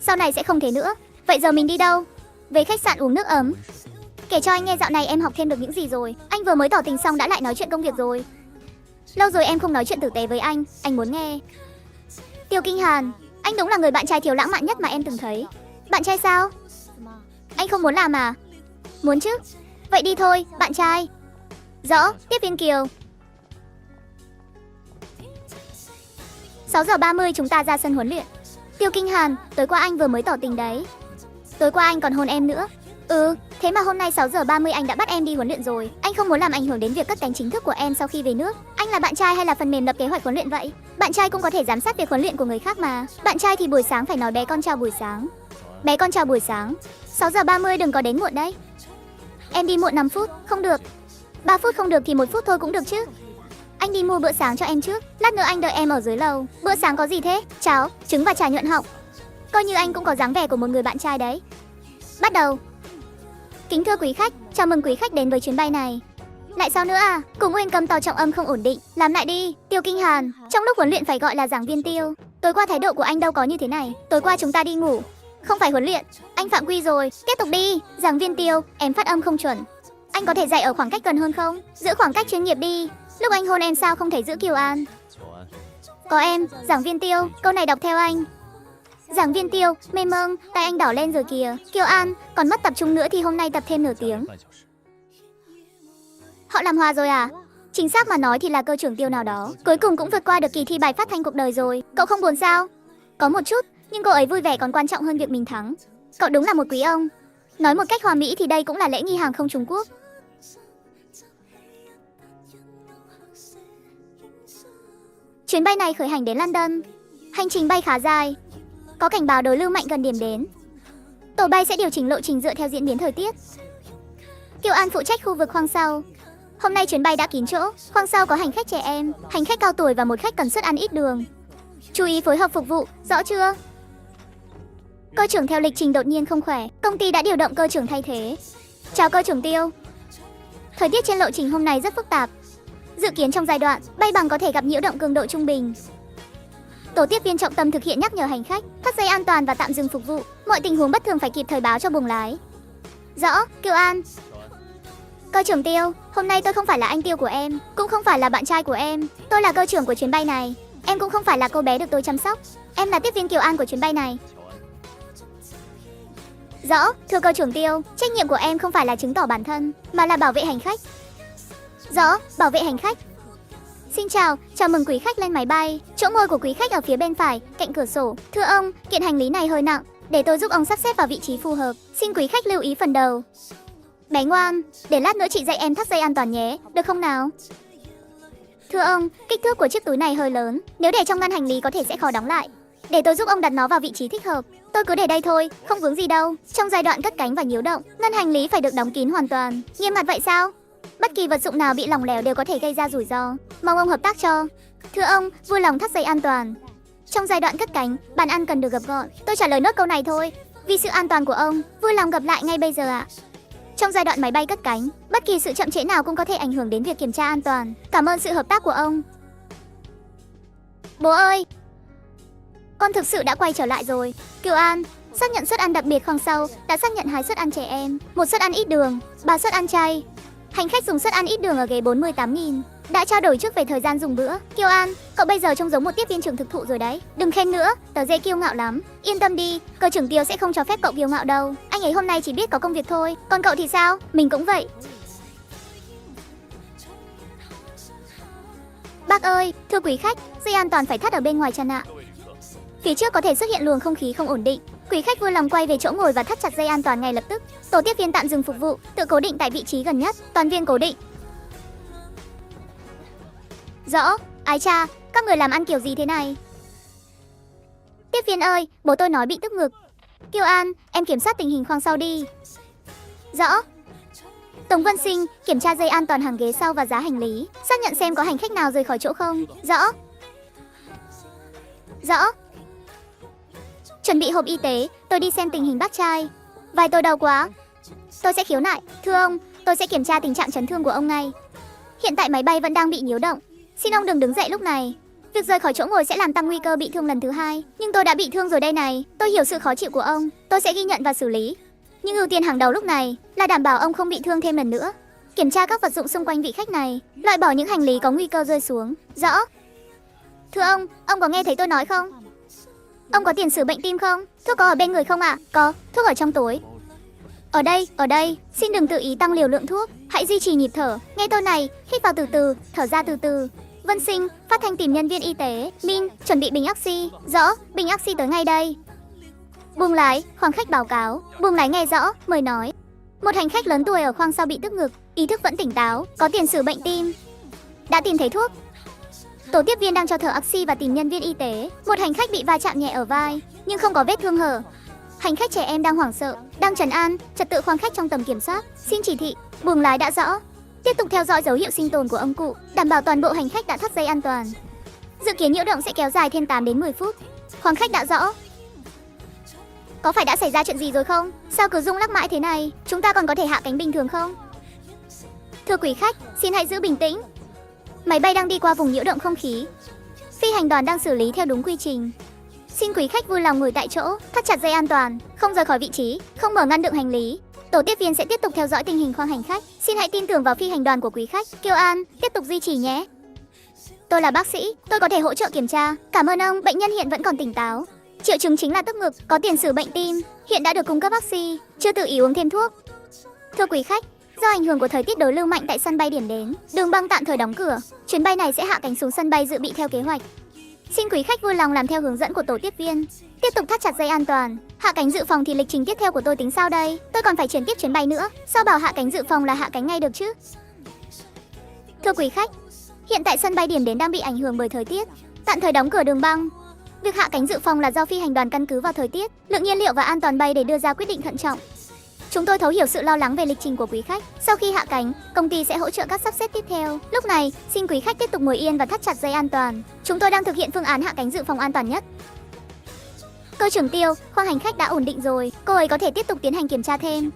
Sau này sẽ không thế nữa. Vậy giờ mình đi đâu? Về khách sạn uống nước ấm. Kể cho anh nghe dạo này em học thêm được những gì rồi. Anh vừa mới tỏ tình xong đã lại nói chuyện công việc rồi. Lâu rồi em không nói chuyện tử tế với anh muốn nghe. Tiêu Kinh Hàn, anh đúng là người bạn trai thiếu lãng mạn nhất mà em từng thấy. Bạn trai sao? Anh không muốn làm à? Muốn chứ. Vậy đi thôi, bạn trai. Rõ, tiếp viên Kiều. 6 giờ 30 chúng ta ra sân huấn luyện. Tiêu Kinh Hàn, tối qua anh vừa mới tỏ tình đấy. Tối qua anh còn hôn em nữa. Thế mà hôm nay 6 giờ 30 anh đã bắt em đi huấn luyện rồi. Anh không muốn làm ảnh hưởng đến việc cất cánh chính thức của em sau khi về nước. Anh là bạn trai hay là phần mềm lập kế hoạch huấn luyện vậy? Bạn trai cũng có thể giám sát việc huấn luyện của người khác mà. Bạn trai thì buổi sáng phải nói bé con chào buổi sáng. Bé con chào buổi sáng. 6 giờ 30 đừng có đến muộn đấy. Em đi muộn 5 phút, không được. 3 phút không được thì 1 phút thôi cũng được chứ. Anh đi mua bữa sáng cho em trước, lát nữa anh đợi em ở dưới lầu. Bữa sáng có gì thế? Cháo, trứng và trà nhuận họng. Coi như anh cũng có dáng vẻ của một người bạn trai đấy. Bắt đầu. Kính thưa quý khách, chào mừng quý khách đến với chuyến bay này. Lại sao nữa à? Cùng Nguyên Cầm tàu trọng âm không ổn định. Làm lại đi. Tiêu Kinh Hàn, trong lúc huấn luyện phải gọi là giảng viên Tiêu. Tối qua thái độ của anh đâu có như thế này. Tối qua chúng ta đi ngủ, không phải huấn luyện. Anh phạm quy rồi. Tiếp tục đi. Giảng viên Tiêu, em phát âm không chuẩn. Anh có thể dạy ở khoảng cách gần hơn không? Giữ khoảng cách chuyên nghiệp đi. Lúc anh hôn em sao không thể giữ Kiều An? Có em, giảng viên Tiêu, câu này đọc theo anh. Giảng viên Tiêu, mê mông, tay anh đỏ lên rồi kìa. Kiều An, còn mất tập trung nữa thì hôm nay tập thêm nửa tiếng. Họ làm hòa rồi à? Chính xác mà nói thì là cơ trưởng Tiêu nào đó cuối cùng cũng vượt qua được kỳ thi bài phát thanh cuộc đời rồi. Cậu không buồn sao? Có một chút, nhưng cô ấy vui vẻ còn quan trọng hơn việc mình thắng. Cậu đúng là một quý ông. Nói một cách hòa mỹ thì đây cũng là lễ nghi hàng không Trung Quốc. Chuyến bay này khởi hành đến London. Hành trình bay khá dài. Có cảnh báo đối lưu mạnh gần điểm đến. Tổ bay sẽ điều chỉnh lộ trình dựa theo diễn biến thời tiết. Kiều An phụ trách khu vực khoang sau. Hôm nay chuyến bay đã kín chỗ. Khoang sau có hành khách trẻ em, hành khách cao tuổi và một khách cần suất ăn ít đường. Chú ý phối hợp phục vụ, rõ chưa? Cơ trưởng theo lịch trình đột nhiên không khỏe. Công ty đã điều động cơ trưởng thay thế. Chào cơ trưởng Tiêu. Thời tiết trên lộ trình hôm nay rất phức tạp. Dự kiến trong giai đoạn bay bằng có thể gặp nhiễu động cường độ trung bình. Tổ tiếp viên trọng tâm thực hiện nhắc nhở hành khách thắt dây an toàn và tạm dừng phục vụ. Mọi tình huống bất thường phải kịp thời báo cho buồng lái. Rõ, Kiều An. Cơ trưởng Tiêu, hôm nay tôi không phải là anh Tiêu của em, cũng không phải là bạn trai của em. Tôi là cơ trưởng của chuyến bay này. Em cũng không phải là cô bé được tôi chăm sóc. Em là tiếp viên Kiều An của chuyến bay này. Rõ, thưa cơ trưởng Tiêu, trách nhiệm của em không phải là chứng tỏ bản thân, mà là bảo vệ hành khách. Rõ, bảo vệ hành khách. Xin chào, chào mừng quý khách lên máy bay. Chỗ ngồi của quý khách ở phía bên phải, cạnh cửa sổ. Thưa ông, kiện hành lý này hơi nặng, để tôi giúp ông sắp xếp vào vị trí phù hợp. Xin quý khách lưu ý phần đầu. Bé ngoan, để lát nữa chị dạy em thắt dây an toàn nhé, được không nào? Thưa ông, kích thước của chiếc túi này hơi lớn, nếu để trong ngăn hành lý có thể sẽ khó đóng lại. Để tôi giúp ông đặt nó vào vị trí thích hợp. Tôi cứ để đây thôi, không vướng gì đâu. Trong giai đoạn cất cánh và nhiễu động, ngăn hành lý phải được đóng kín hoàn toàn. Nghiêm ngặt vậy sao? Bất kỳ vật dụng nào bị lỏng lẻo đều có thể gây ra rủi ro. Mong ông hợp tác cho. Thưa ông, vui lòng thắt dây an toàn. Trong giai đoạn cất cánh, bàn ăn cần được gập gọn. Tôi trả lời nốt câu này thôi. Vì sự an toàn của ông, vui lòng gặp lại ngay bây giờ ạ. Trong giai đoạn máy bay cất cánh, bất kỳ sự chậm trễ nào cũng có thể ảnh hưởng đến việc kiểm tra an toàn. Cảm ơn sự hợp tác của ông. Bố ơi! Con thực sự đã quay trở lại rồi. Kiều An, xác nhận suất ăn đặc biệt khoang sau đã xác nhận 2 suất ăn trẻ em, 1 suất ăn ít đường, 3 suất ăn chay. Hành khách dùng suất ăn ít đường ở ghế 48.000. Đã trao đổi trước về thời gian dùng bữa. Kiều An, cậu bây giờ trông giống một tiếp viên trưởng thực thụ rồi đấy. Đừng khen nữa, tớ dễ kiêu ngạo lắm. Yên tâm đi, cơ trưởng Tiêu sẽ không cho phép cậu kiêu ngạo đâu. Anh ấy hôm nay chỉ biết có công việc thôi. Còn cậu thì sao? Mình cũng vậy. Bác ơi, thưa quý khách, dây an toàn phải thắt ở bên ngoài chân ạ. Phía trước có thể xuất hiện luồng không khí không ổn định. Quý khách vui lòng quay về chỗ ngồi và thắt chặt dây an toàn ngay lập tức. Tổ tiếp viên tạm dừng phục vụ, tự cố định tại vị trí gần nhất. Toàn viên cố định. Rõ, ái cha, các người làm ăn kiểu gì thế này? Tiếp viên ơi, bố tôi nói bị tức ngực. Kiều An, em kiểm soát tình hình khoang sau đi. Rõ. Tống Vân Sinh, kiểm tra dây an toàn hàng ghế sau và giá hành lý. Xác nhận xem có hành khách nào rời khỏi chỗ không. Rõ. Rõ. Chuẩn bị hộp y tế, tôi đi xem tình hình bác trai. Vai tôi đau quá. Tôi sẽ khiếu nại. Thưa ông, tôi sẽ kiểm tra tình trạng chấn thương của ông ngay. Hiện tại máy bay vẫn đang bị nhiễu động. Xin ông đừng đứng dậy lúc này. Việc rời khỏi chỗ ngồi sẽ làm tăng nguy cơ bị thương lần thứ 2. Nhưng tôi đã bị thương rồi đây này. Tôi hiểu sự khó chịu của ông. Tôi sẽ ghi nhận và xử lý. Nhưng ưu tiên hàng đầu lúc này là đảm bảo ông không bị thương thêm lần nữa. Kiểm tra các vật dụng xung quanh vị khách này, loại bỏ những hành lý có nguy cơ rơi xuống. Rõ. Thưa ông có nghe thấy tôi nói không? Ông có tiền sử bệnh tim không? Thuốc có ở bên người không ạ? Có, thuốc ở trong túi. Ở đây, xin đừng tự ý tăng liều lượng thuốc. Hãy duy trì nhịp thở. Nghe tôi này, hít vào từ từ, thở ra từ từ. Vân Sinh, phát thanh tìm nhân viên y tế. Min, chuẩn bị bình oxy. Rõ, bình oxy tới ngay đây. Buồng lái, khoang khách báo cáo. Buồng lái nghe rõ, mời nói. Một hành khách lớn tuổi ở khoang sau bị tức ngực, ý thức vẫn tỉnh táo, có tiền sử bệnh tim. Đã tìm thấy thuốc. Tổ tiếp viên đang cho thở oxy và tìm nhân viên y tế. Một hành khách bị va chạm nhẹ ở vai, nhưng không có vết thương hở. Hành khách trẻ em đang hoảng sợ, đang trấn an, trật tự khoang khách trong tầm kiểm soát. Xin chỉ thị, buồng lái đã rõ. Tiếp tục theo dõi dấu hiệu sinh tồn của ông cụ, đảm bảo toàn bộ hành khách đã thắt dây an toàn. Dự kiến nhiễu động sẽ kéo dài thêm 8 đến 10 phút. Khoang khách đã rõ. có phải đã xảy ra chuyện gì rồi không? Sao cứ rung lắc mãi thế này? Chúng ta còn có thể hạ cánh bình thường không? Thưa quý khách, xin hãy giữ bình tĩnh. Máy bay đang đi qua vùng nhiễu động không khí. Phi hành đoàn đang xử lý theo đúng quy trình. Xin quý khách vui lòng ngồi tại chỗ, thắt chặt dây an toàn, không rời khỏi vị trí, không mở ngăn đựng hành lý. Tổ tiếp viên sẽ tiếp tục theo dõi tình hình khoang hành khách. Xin hãy tin tưởng vào phi hành đoàn của quý khách. Kiều An, tiếp tục duy trì nhé. Tôi là bác sĩ, tôi có thể hỗ trợ kiểm tra. Cảm ơn ông, bệnh nhân hiện vẫn còn tỉnh táo. Triệu chứng chính là tức ngực, có tiền sử bệnh tim, hiện đã được cung cấp oxy, chưa tự ý uống thêm thuốc. Thưa quý khách, do ảnh hưởng của thời tiết đối lưu mạnh tại sân bay điểm đến, đường băng tạm thời đóng cửa. Chuyến bay này sẽ hạ cánh xuống sân bay dự bị theo kế hoạch. Xin quý khách vui lòng làm theo hướng dẫn của tổ tiếp viên. Tiếp tục thắt chặt dây an toàn. Hạ cánh dự phòng thì lịch trình tiếp theo của tôi tính sao đây? Tôi còn phải chuyển tiếp chuyến bay nữa. Sao bảo hạ cánh dự phòng là hạ cánh ngay được chứ? Thưa quý khách, hiện tại sân bay điểm đến đang bị ảnh hưởng bởi thời tiết, tạm thời đóng cửa đường băng. Việc hạ cánh dự phòng là do phi hành đoàn căn cứ vào thời tiết, lượng nhiên liệu và an toàn bay để đưa ra quyết định thận trọng. Chúng tôi thấu hiểu sự lo lắng về lịch trình của quý khách. Sau khi hạ cánh, công ty sẽ hỗ trợ các sắp xếp tiếp theo. Lúc này, xin quý khách tiếp tục ngồi yên và thắt chặt dây an toàn. Chúng tôi đang thực hiện phương án hạ cánh dự phòng an toàn nhất. Cơ trưởng Tiêu, khoang hành khách đã ổn định rồi. Cô ấy có thể tiếp tục tiến hành kiểm tra thêm.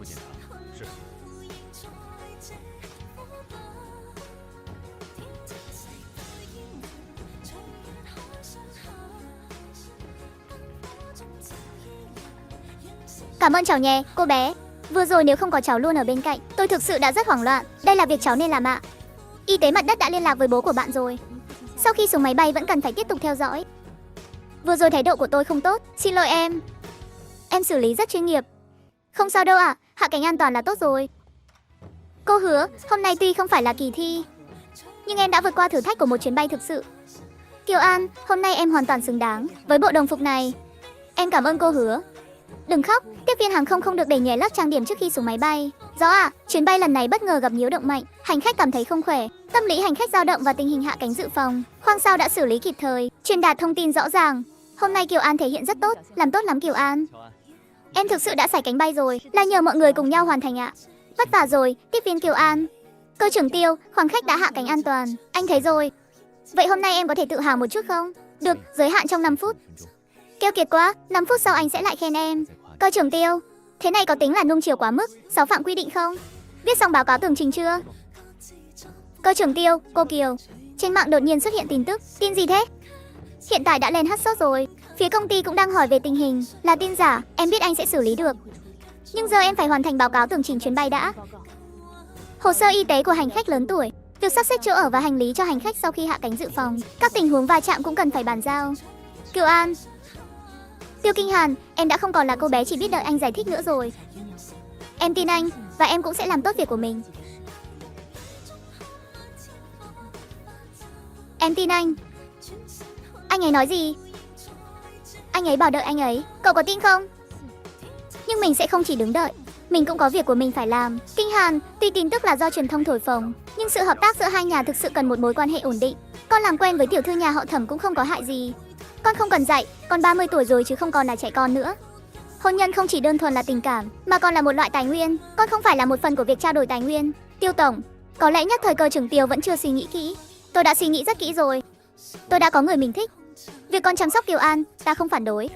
Cảm ơn cháu nhé, cô bé. Vừa rồi nếu không có cháu luôn ở bên cạnh, tôi thực sự đã rất hoảng loạn. Đây là việc cháu nên làm ạ. Y tế mặt đất đã liên lạc với bố của bạn rồi. Sau khi xuống máy bay vẫn cần phải tiếp tục theo dõi. Vừa rồi thái độ của tôi không tốt, xin lỗi em. Em xử lý rất chuyên nghiệp. Không sao đâu ạ, hạ cánh an toàn là tốt rồi. Cô hứa, hôm nay tuy không phải là kỳ thi, nhưng em đã vượt qua thử thách của một chuyến bay thực sự. Kiều An, hôm nay em hoàn toàn xứng đáng với bộ đồng phục này. Em cảm ơn cô hứa. Đừng khóc, tiếp viên hàng không không được để nhòe lớp trang điểm trước khi xuống máy bay. Rõ ạ, chuyến bay lần này bất ngờ gặp nhiễu động mạnh, hành khách cảm thấy không khỏe, tâm lý hành khách dao động và tình hình hạ cánh dự phòng. Khoang sau đã xử lý kịp thời, truyền đạt thông tin rõ ràng. Hôm nay Kiều An thể hiện rất tốt, làm tốt lắm Kiều An. Em thực sự đã sải cánh bay rồi, là nhờ mọi người cùng nhau hoàn thành ạ. Vất vả rồi, tiếp viên Kiều An. Cơ trưởng Tiêu, khoang khách đã hạ cánh an toàn, anh thấy rồi. Vậy hôm nay em có thể tự hào một chút không? Được, giới hạn trong 5 phút. Keo kiệt quá, 5 phút sau anh sẽ lại khen em. Cơ trưởng Tiêu, thế này có tính là nuông chiều quá mức, 6 phạm quy định không? Viết xong báo cáo tường trình chưa? Cơ trưởng Tiêu, cô Kiều. Trên mạng đột nhiên xuất hiện tin tức, tin gì thế? Hiện tại đã lên hot sốt rồi, phía công ty cũng đang hỏi về tình hình, là tin giả, em biết anh sẽ xử lý được. Nhưng giờ em phải hoàn thành báo cáo tường trình chuyến bay đã. Hồ sơ y tế của hành khách lớn tuổi, việc sắp xếp chỗ ở và hành lý cho hành khách sau khi hạ cánh dự phòng, các tình huống va chạm cũng cần phải bàn giao. Kiều An. Tiêu Kinh Hàn, em đã không còn là cô bé chỉ biết đợi anh giải thích nữa rồi. Em tin anh, và em cũng sẽ làm tốt việc của mình. Em tin anh. Anh ấy nói gì? Anh ấy bảo đợi anh ấy, cậu có tin không? Nhưng mình sẽ không chỉ đứng đợi, mình cũng có việc của mình phải làm. Kinh Hàn, tuy tin tức là do truyền thông thổi phồng, nhưng sự hợp tác giữa hai nhà thực sự cần một mối quan hệ ổn định. Con làm quen với tiểu thư nhà họ Thẩm cũng không có hại gì. Con không cần dạy, con 30 tuổi rồi chứ không còn là trẻ con nữa. Hôn nhân không chỉ đơn thuần là tình cảm, mà còn là một loại tài nguyên. Con không phải là một phần của việc trao đổi tài nguyên. Tiêu tổng, có lẽ nhất thời cơ trưởng Tiêu vẫn chưa suy nghĩ kỹ. Tôi đã suy nghĩ rất kỹ rồi. Tôi đã có người mình thích. Việc con chăm sóc Kiều An, ta không phản đối.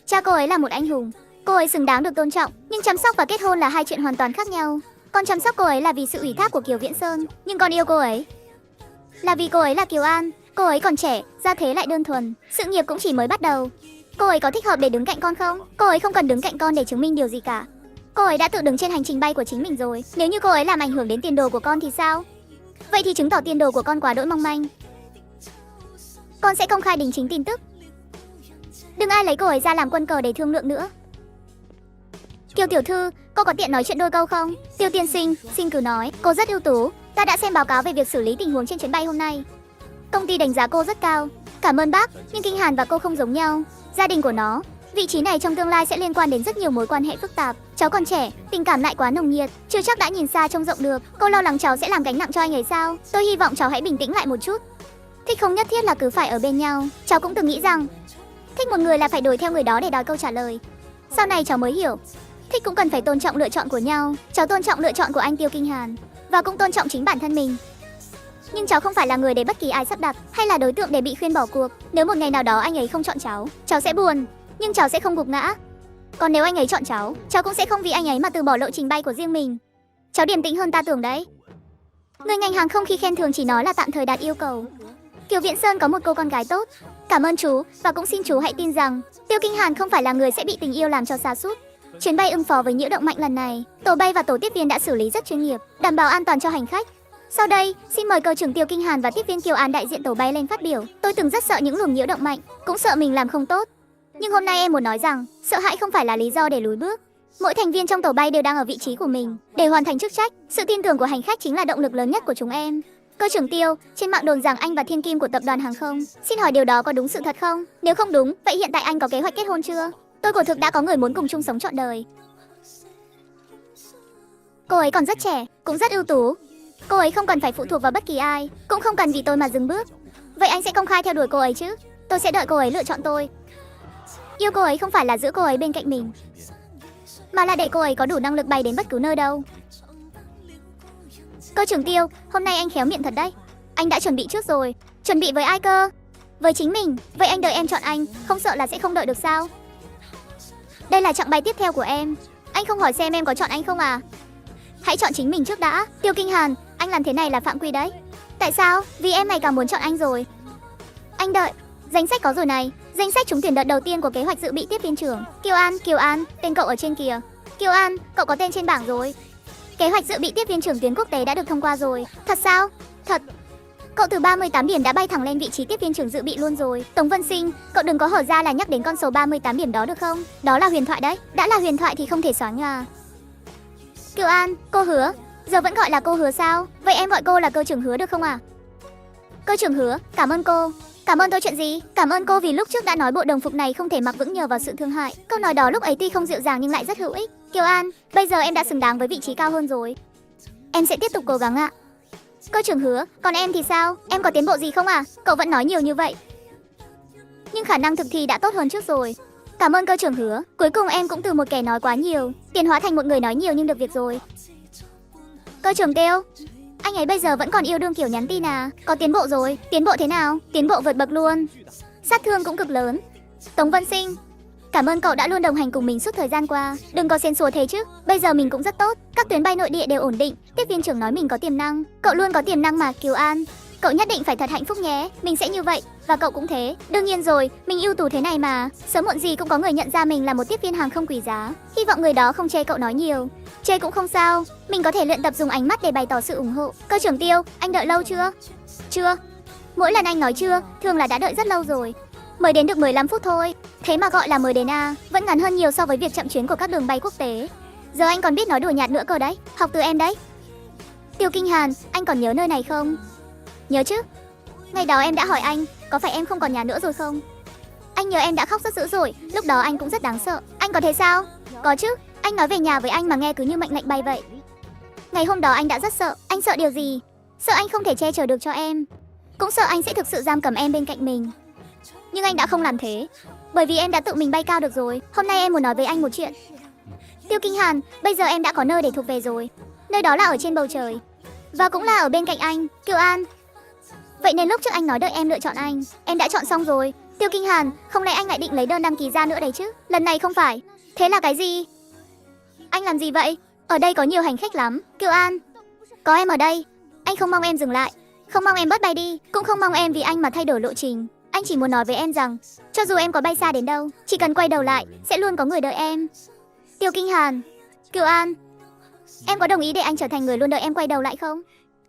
Cha cô ấy là một anh hùng, cô ấy xứng đáng được tôn trọng. Nhưng chăm sóc và kết hôn là hai chuyện hoàn toàn khác nhau. Con chăm sóc cô ấy là vì sự ủy thác của Kiều Viễn Sơn, nhưng con yêu cô ấy là vì cô ấy là Kiều An. Cô ấy còn trẻ, gia thế lại đơn thuần, sự nghiệp cũng chỉ mới bắt đầu. Cô ấy có thích hợp để đứng cạnh con không? Cô ấy không cần đứng cạnh con để chứng minh điều gì cả. Cô ấy đã tự đứng trên hành trình bay của chính mình rồi. Nếu như cô ấy làm ảnh hưởng đến tiền đồ của con thì sao? Vậy thì chứng tỏ tiền đồ của con quá đỗi mong manh. Con sẽ công khai đính chính tin tức. Đừng ai lấy cô ấy ra làm quân cờ để thương lượng nữa. Kiều tiểu thư, cô có tiện nói chuyện đôi câu không? Tiêu tiên sinh, xin cứ nói, cô rất ưu tú. Ta đã xem báo cáo về việc xử lý tình huống trên chuyến bay hôm nay. Công ty đánh giá cô rất cao. Cảm ơn bác, nhưng Kinh Hàn và cô không giống nhau. Gia đình của nó, vị trí này trong tương lai sẽ liên quan đến rất nhiều mối quan hệ phức tạp. Cháu còn trẻ, tình cảm lại quá nồng nhiệt, chưa chắc đã nhìn xa trông rộng được. Cô lo lắng cháu sẽ làm gánh nặng cho anh ấy sao? Tôi hy vọng cháu hãy bình tĩnh lại một chút. Thích không nhất thiết là cứ phải ở bên nhau. Cháu cũng từng nghĩ rằng thích một người là phải đuổi theo người đó để đòi câu trả lời. Sau này cháu mới hiểu, thích cũng cần phải tôn trọng lựa chọn của nhau. Cháu tôn trọng lựa chọn của anh Tiêu Kinh Hàn, và cũng tôn trọng chính bản thân mình. Nhưng cháu không phải là người để bất kỳ ai sắp đặt, hay là đối tượng để bị khuyên bỏ cuộc. Nếu một ngày nào đó anh ấy không chọn cháu sẽ buồn. nhưng cháu sẽ không gục ngã. Còn nếu anh ấy chọn cháu cũng sẽ không vì anh ấy mà từ bỏ lộ trình bay của riêng mình. Cháu điềm tĩnh hơn ta tưởng đấy. Người ngành hàng không khi khen thường chỉ nói là tạm thời đạt yêu cầu. Kiều Viễn Sơn có một cô con gái tốt. Cảm ơn chú, và cũng xin chú hãy tin rằng Tiêu Kinh Hàn không phải là người sẽ bị tình yêu làm cho sa sút. Chuyến bay ứng phó với nhiễu động mạnh lần này, tổ bay và tổ tiếp viên đã xử lý rất chuyên nghiệp, đảm bảo an toàn cho hành khách. Sau đây, xin mời cơ trưởng Tiêu Kinh Hàn và tiếp viên Kiều An đại diện tổ bay lên phát biểu. Tôi từng rất sợ những luồng nhiễu động mạnh, cũng sợ mình làm không tốt. Nhưng hôm nay em muốn nói rằng, sợ hãi không phải là lý do để lùi bước. Mỗi thành viên trong tổ bay đều đang ở vị trí của mình để hoàn thành chức trách. Sự tin tưởng của hành khách chính là động lực lớn nhất của chúng em. Cơ trưởng Tiêu, trên mạng đồn rằng anh và thiên kim của tập đoàn hàng không. Xin hỏi điều đó có đúng sự thật không? Nếu không đúng, vậy hiện tại anh có kế hoạch kết hôn chưa? Tôi quả thực đã có người muốn cùng chung sống trọn đời. Cô ấy còn rất trẻ, cũng rất ưu tú. Cô ấy không cần phải phụ thuộc vào bất kỳ ai, cũng không cần vì tôi mà dừng bước. Vậy anh sẽ công khai theo đuổi cô ấy chứ? Tôi sẽ đợi cô ấy lựa chọn tôi. Yêu cô ấy không phải là giữ cô ấy bên cạnh mình, mà là để cô ấy có đủ năng lực bay đến bất cứ nơi đâu. Cơ trưởng Tiêu, hôm nay anh khéo miệng thật đấy. Anh đã chuẩn bị trước rồi. Chuẩn bị với ai cơ? Với chính mình. Vậy anh đợi em chọn anh, không sợ là sẽ không đợi được sao? Đây là chặng bay tiếp theo của em. Anh không hỏi xem em có chọn anh không à? Hãy chọn chính mình trước đã. Tiêu Kinh Hàn, anh làm thế này là phạm quy đấy. Tại sao? Vì em ngày càng muốn chọn anh rồi. Anh đợi. Danh sách có rồi này. Danh sách trúng tuyển đợt đầu tiên của kế hoạch dự bị tiếp viên trưởng. Kiều An, tên cậu ở trên kìa. Kiều An, cậu có tên trên bảng rồi. Kế hoạch dự bị tiếp viên trưởng tuyến quốc tế đã được thông qua rồi. Thật sao? Thật. Cậu từ 38 điểm đã bay thẳng lên vị trí tiếp viên trưởng dự bị luôn rồi. Tống Vân Sinh, cậu đừng có hở ra là nhắc đến con số 38 điểm đó được không? Đó là huyền thoại đấy. Đã là huyền thoại thì không thể xóa nhòa. Kiều An, cô Hứa. Giờ vẫn gọi là cô Hứa sao? Vậy em gọi cô là cơ trưởng Hứa được không à? Cơ trưởng Hứa, cảm ơn cô. Cảm ơn tôi chuyện gì? Cảm ơn cô vì lúc trước đã nói bộ đồng phục này không thể mặc vững nhờ vào sự thương hại. Câu nói đó lúc ấy tuy không dịu dàng nhưng lại rất hữu ích. Kiều An, bây giờ em đã xứng đáng với vị trí cao hơn rồi. Em sẽ tiếp tục cố gắng ạ. Cơ trưởng Hứa, còn em thì sao? Em có tiến bộ gì không à? Cậu vẫn nói nhiều như vậy, nhưng khả năng thực thi đã tốt hơn trước rồi. Cảm ơn cơ trưởng Hứa. Cuối cùng em cũng từ một kẻ nói quá nhiều tiến hóa thành một người nói nhiều nhưng được việc rồi. Cơ trưởng Tiêu, anh ấy bây giờ vẫn còn yêu đương kiểu nhắn tin à? Có tiến bộ rồi. Tiến bộ thế nào? Tiến bộ vượt bậc luôn. Sát thương cũng cực lớn. Tống Vân Sinh, cảm ơn cậu đã luôn đồng hành cùng mình suốt thời gian qua. Đừng có xén xúa thế chứ. Bây giờ mình cũng rất tốt. Các tuyến bay nội địa đều ổn định. Tiếp viên trưởng nói mình có tiềm năng. Cậu luôn có tiềm năng mà Kiều An. Cậu nhất định phải thật hạnh phúc nhé. Mình sẽ như vậy. Và cậu cũng thế. Đương nhiên rồi, mình ưu tú thế này mà. Sớm muộn gì cũng có người nhận ra mình là một tiếp viên hàng không quý giá. Hy vọng người đó không chê cậu nói nhiều. Chê cũng không sao. Mình có thể luyện tập dùng ánh mắt để bày tỏ sự ủng hộ. Cơ trưởng Tiêu, anh đợi lâu chưa? Chưa. Mỗi lần anh nói chưa, thường là đã đợi rất lâu rồi. Mới đến được 15 phút thôi. Thế mà gọi là mới đến à? Vẫn ngắn hơn nhiều so với việc chậm chuyến của các đường bay quốc tế. Giờ anh còn biết nói đùa nhạt nữa cơ đấy. Học từ em đấy. Tiêu Kinh Hàn, anh còn nhớ nơi này không? Nhớ chứ. Ngày đó em đã hỏi anh, có phải em không còn nhà nữa rồi không? Anh nhớ em đã khóc rất dữ dội. Lúc đó anh cũng rất đáng sợ. Anh có thế sao? Có chứ. Anh nói về nhà với anh mà nghe cứ như mệnh lệnh bay vậy. Ngày hôm đó anh đã rất sợ. Anh sợ điều gì? Sợ anh không thể che chở được cho em. Cũng sợ anh sẽ thực sự giam cầm em bên cạnh mình. Nhưng anh đã không làm thế, bởi vì em đã tự mình bay cao được rồi. Hôm nay em muốn nói với anh một chuyện. Tiêu Kinh Hàn, bây giờ em đã có nơi để thuộc về rồi. Nơi đó là ở trên bầu trời, và cũng là ở bên cạnh anh, Kiều An. Vậy nên lúc trước anh nói đợi em lựa chọn anh, em đã chọn xong rồi. Tiêu Kinh Hàn, không lẽ anh lại định lấy đơn đăng ký ra nữa đấy chứ? Lần này không phải. Thế là cái gì? Anh làm gì vậy? Ở đây có nhiều hành khách lắm. Kiều An, có em ở đây. Anh không mong em dừng lại, không mong em bớt bay đi, cũng không mong em vì anh mà thay đổi lộ trình. Anh chỉ muốn nói với em rằng, cho dù em có bay xa đến đâu, chỉ cần quay đầu lại, sẽ luôn có người đợi em. Tiêu Kinh Hàn, Kiều An, em có đồng ý để anh trở thành người luôn đợi em quay đầu lại không?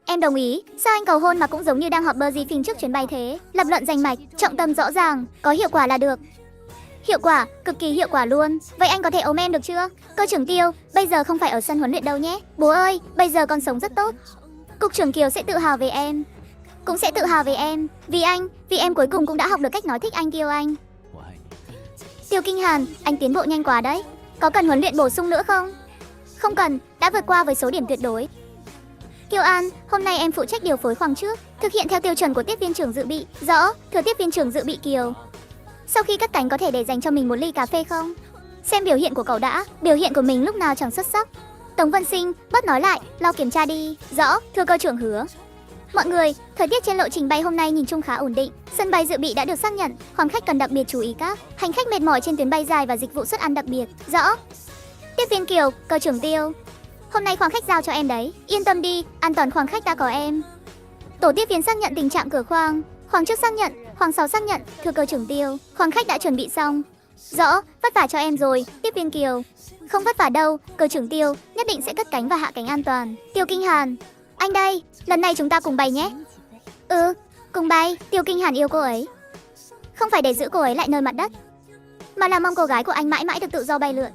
Em đồng ý. Sao anh cầu hôn mà cũng giống như đang họp briefing trước chuyến bay thế? Lập luận rành mạch, trọng tâm rõ ràng, có hiệu quả là được. Hiệu quả, cực kỳ hiệu quả luôn. Vậy anh có thể ôm em được chưa? Cơ trưởng Tiêu, bây giờ không phải ở sân huấn luyện đâu nhé. Bố ơi, bây giờ con sống rất tốt. Cục trưởng Kiều sẽ tự hào về em, cũng sẽ tự hào về em. Vì anh, vì em cuối cùng cũng đã học được cách nói thích anh Kiều anh. Tiêu Kinh Hàn, anh tiến bộ nhanh quá đấy. Có cần huấn luyện bổ sung nữa không? Không cần, đã vượt qua với số điểm tuyệt đối. Kiều An, hôm nay em phụ trách điều phối khoang trước, thực hiện theo tiêu chuẩn của tiếp viên trưởng dự bị. Rõ, thưa tiếp viên trưởng dự bị Kiều. Sau khi cất cánh có thể để dành cho mình một ly cà phê không? Xem biểu hiện của cậu đã, biểu hiện của mình lúc nào chẳng xuất sắc. Tống Vân Sinh, bớt nói lại, lo kiểm tra đi. Rõ, thưa cơ trưởng Hứa. Mọi người, thời tiết trên lộ trình bay hôm nay nhìn chung khá ổn định. Sân bay dự bị đã được xác nhận, khoang khách cần đặc biệt chú ý các hành khách mệt mỏi trên tuyến bay dài và dịch vụ suất ăn đặc biệt. Rõ. Tiếp viên Kiều, cơ trưởng Tiêu. Hôm nay khoang khách giao cho em đấy. Yên tâm đi, an toàn khoang khách đã có em. Tổ tiếp viên xác nhận tình trạng cửa khoang. Khoang trước xác nhận, khoang sau xác nhận, thưa cơ trưởng Tiêu, khoang khách đã chuẩn bị xong. Rõ, vất vả cho em rồi, tiếp viên Kiều. Không vất vả đâu, cơ trưởng Tiêu, nhất định sẽ cất cánh và hạ cánh an toàn. Tiêu Kinh Hàn, anh đây, lần này chúng ta cùng bay nhé. Ừ, cùng bay, Tiêu Kinh Hàn yêu cô ấy. Không phải để giữ cô ấy lại nơi mặt đất, mà là mong cô gái của anh mãi mãi được tự do bay lượn.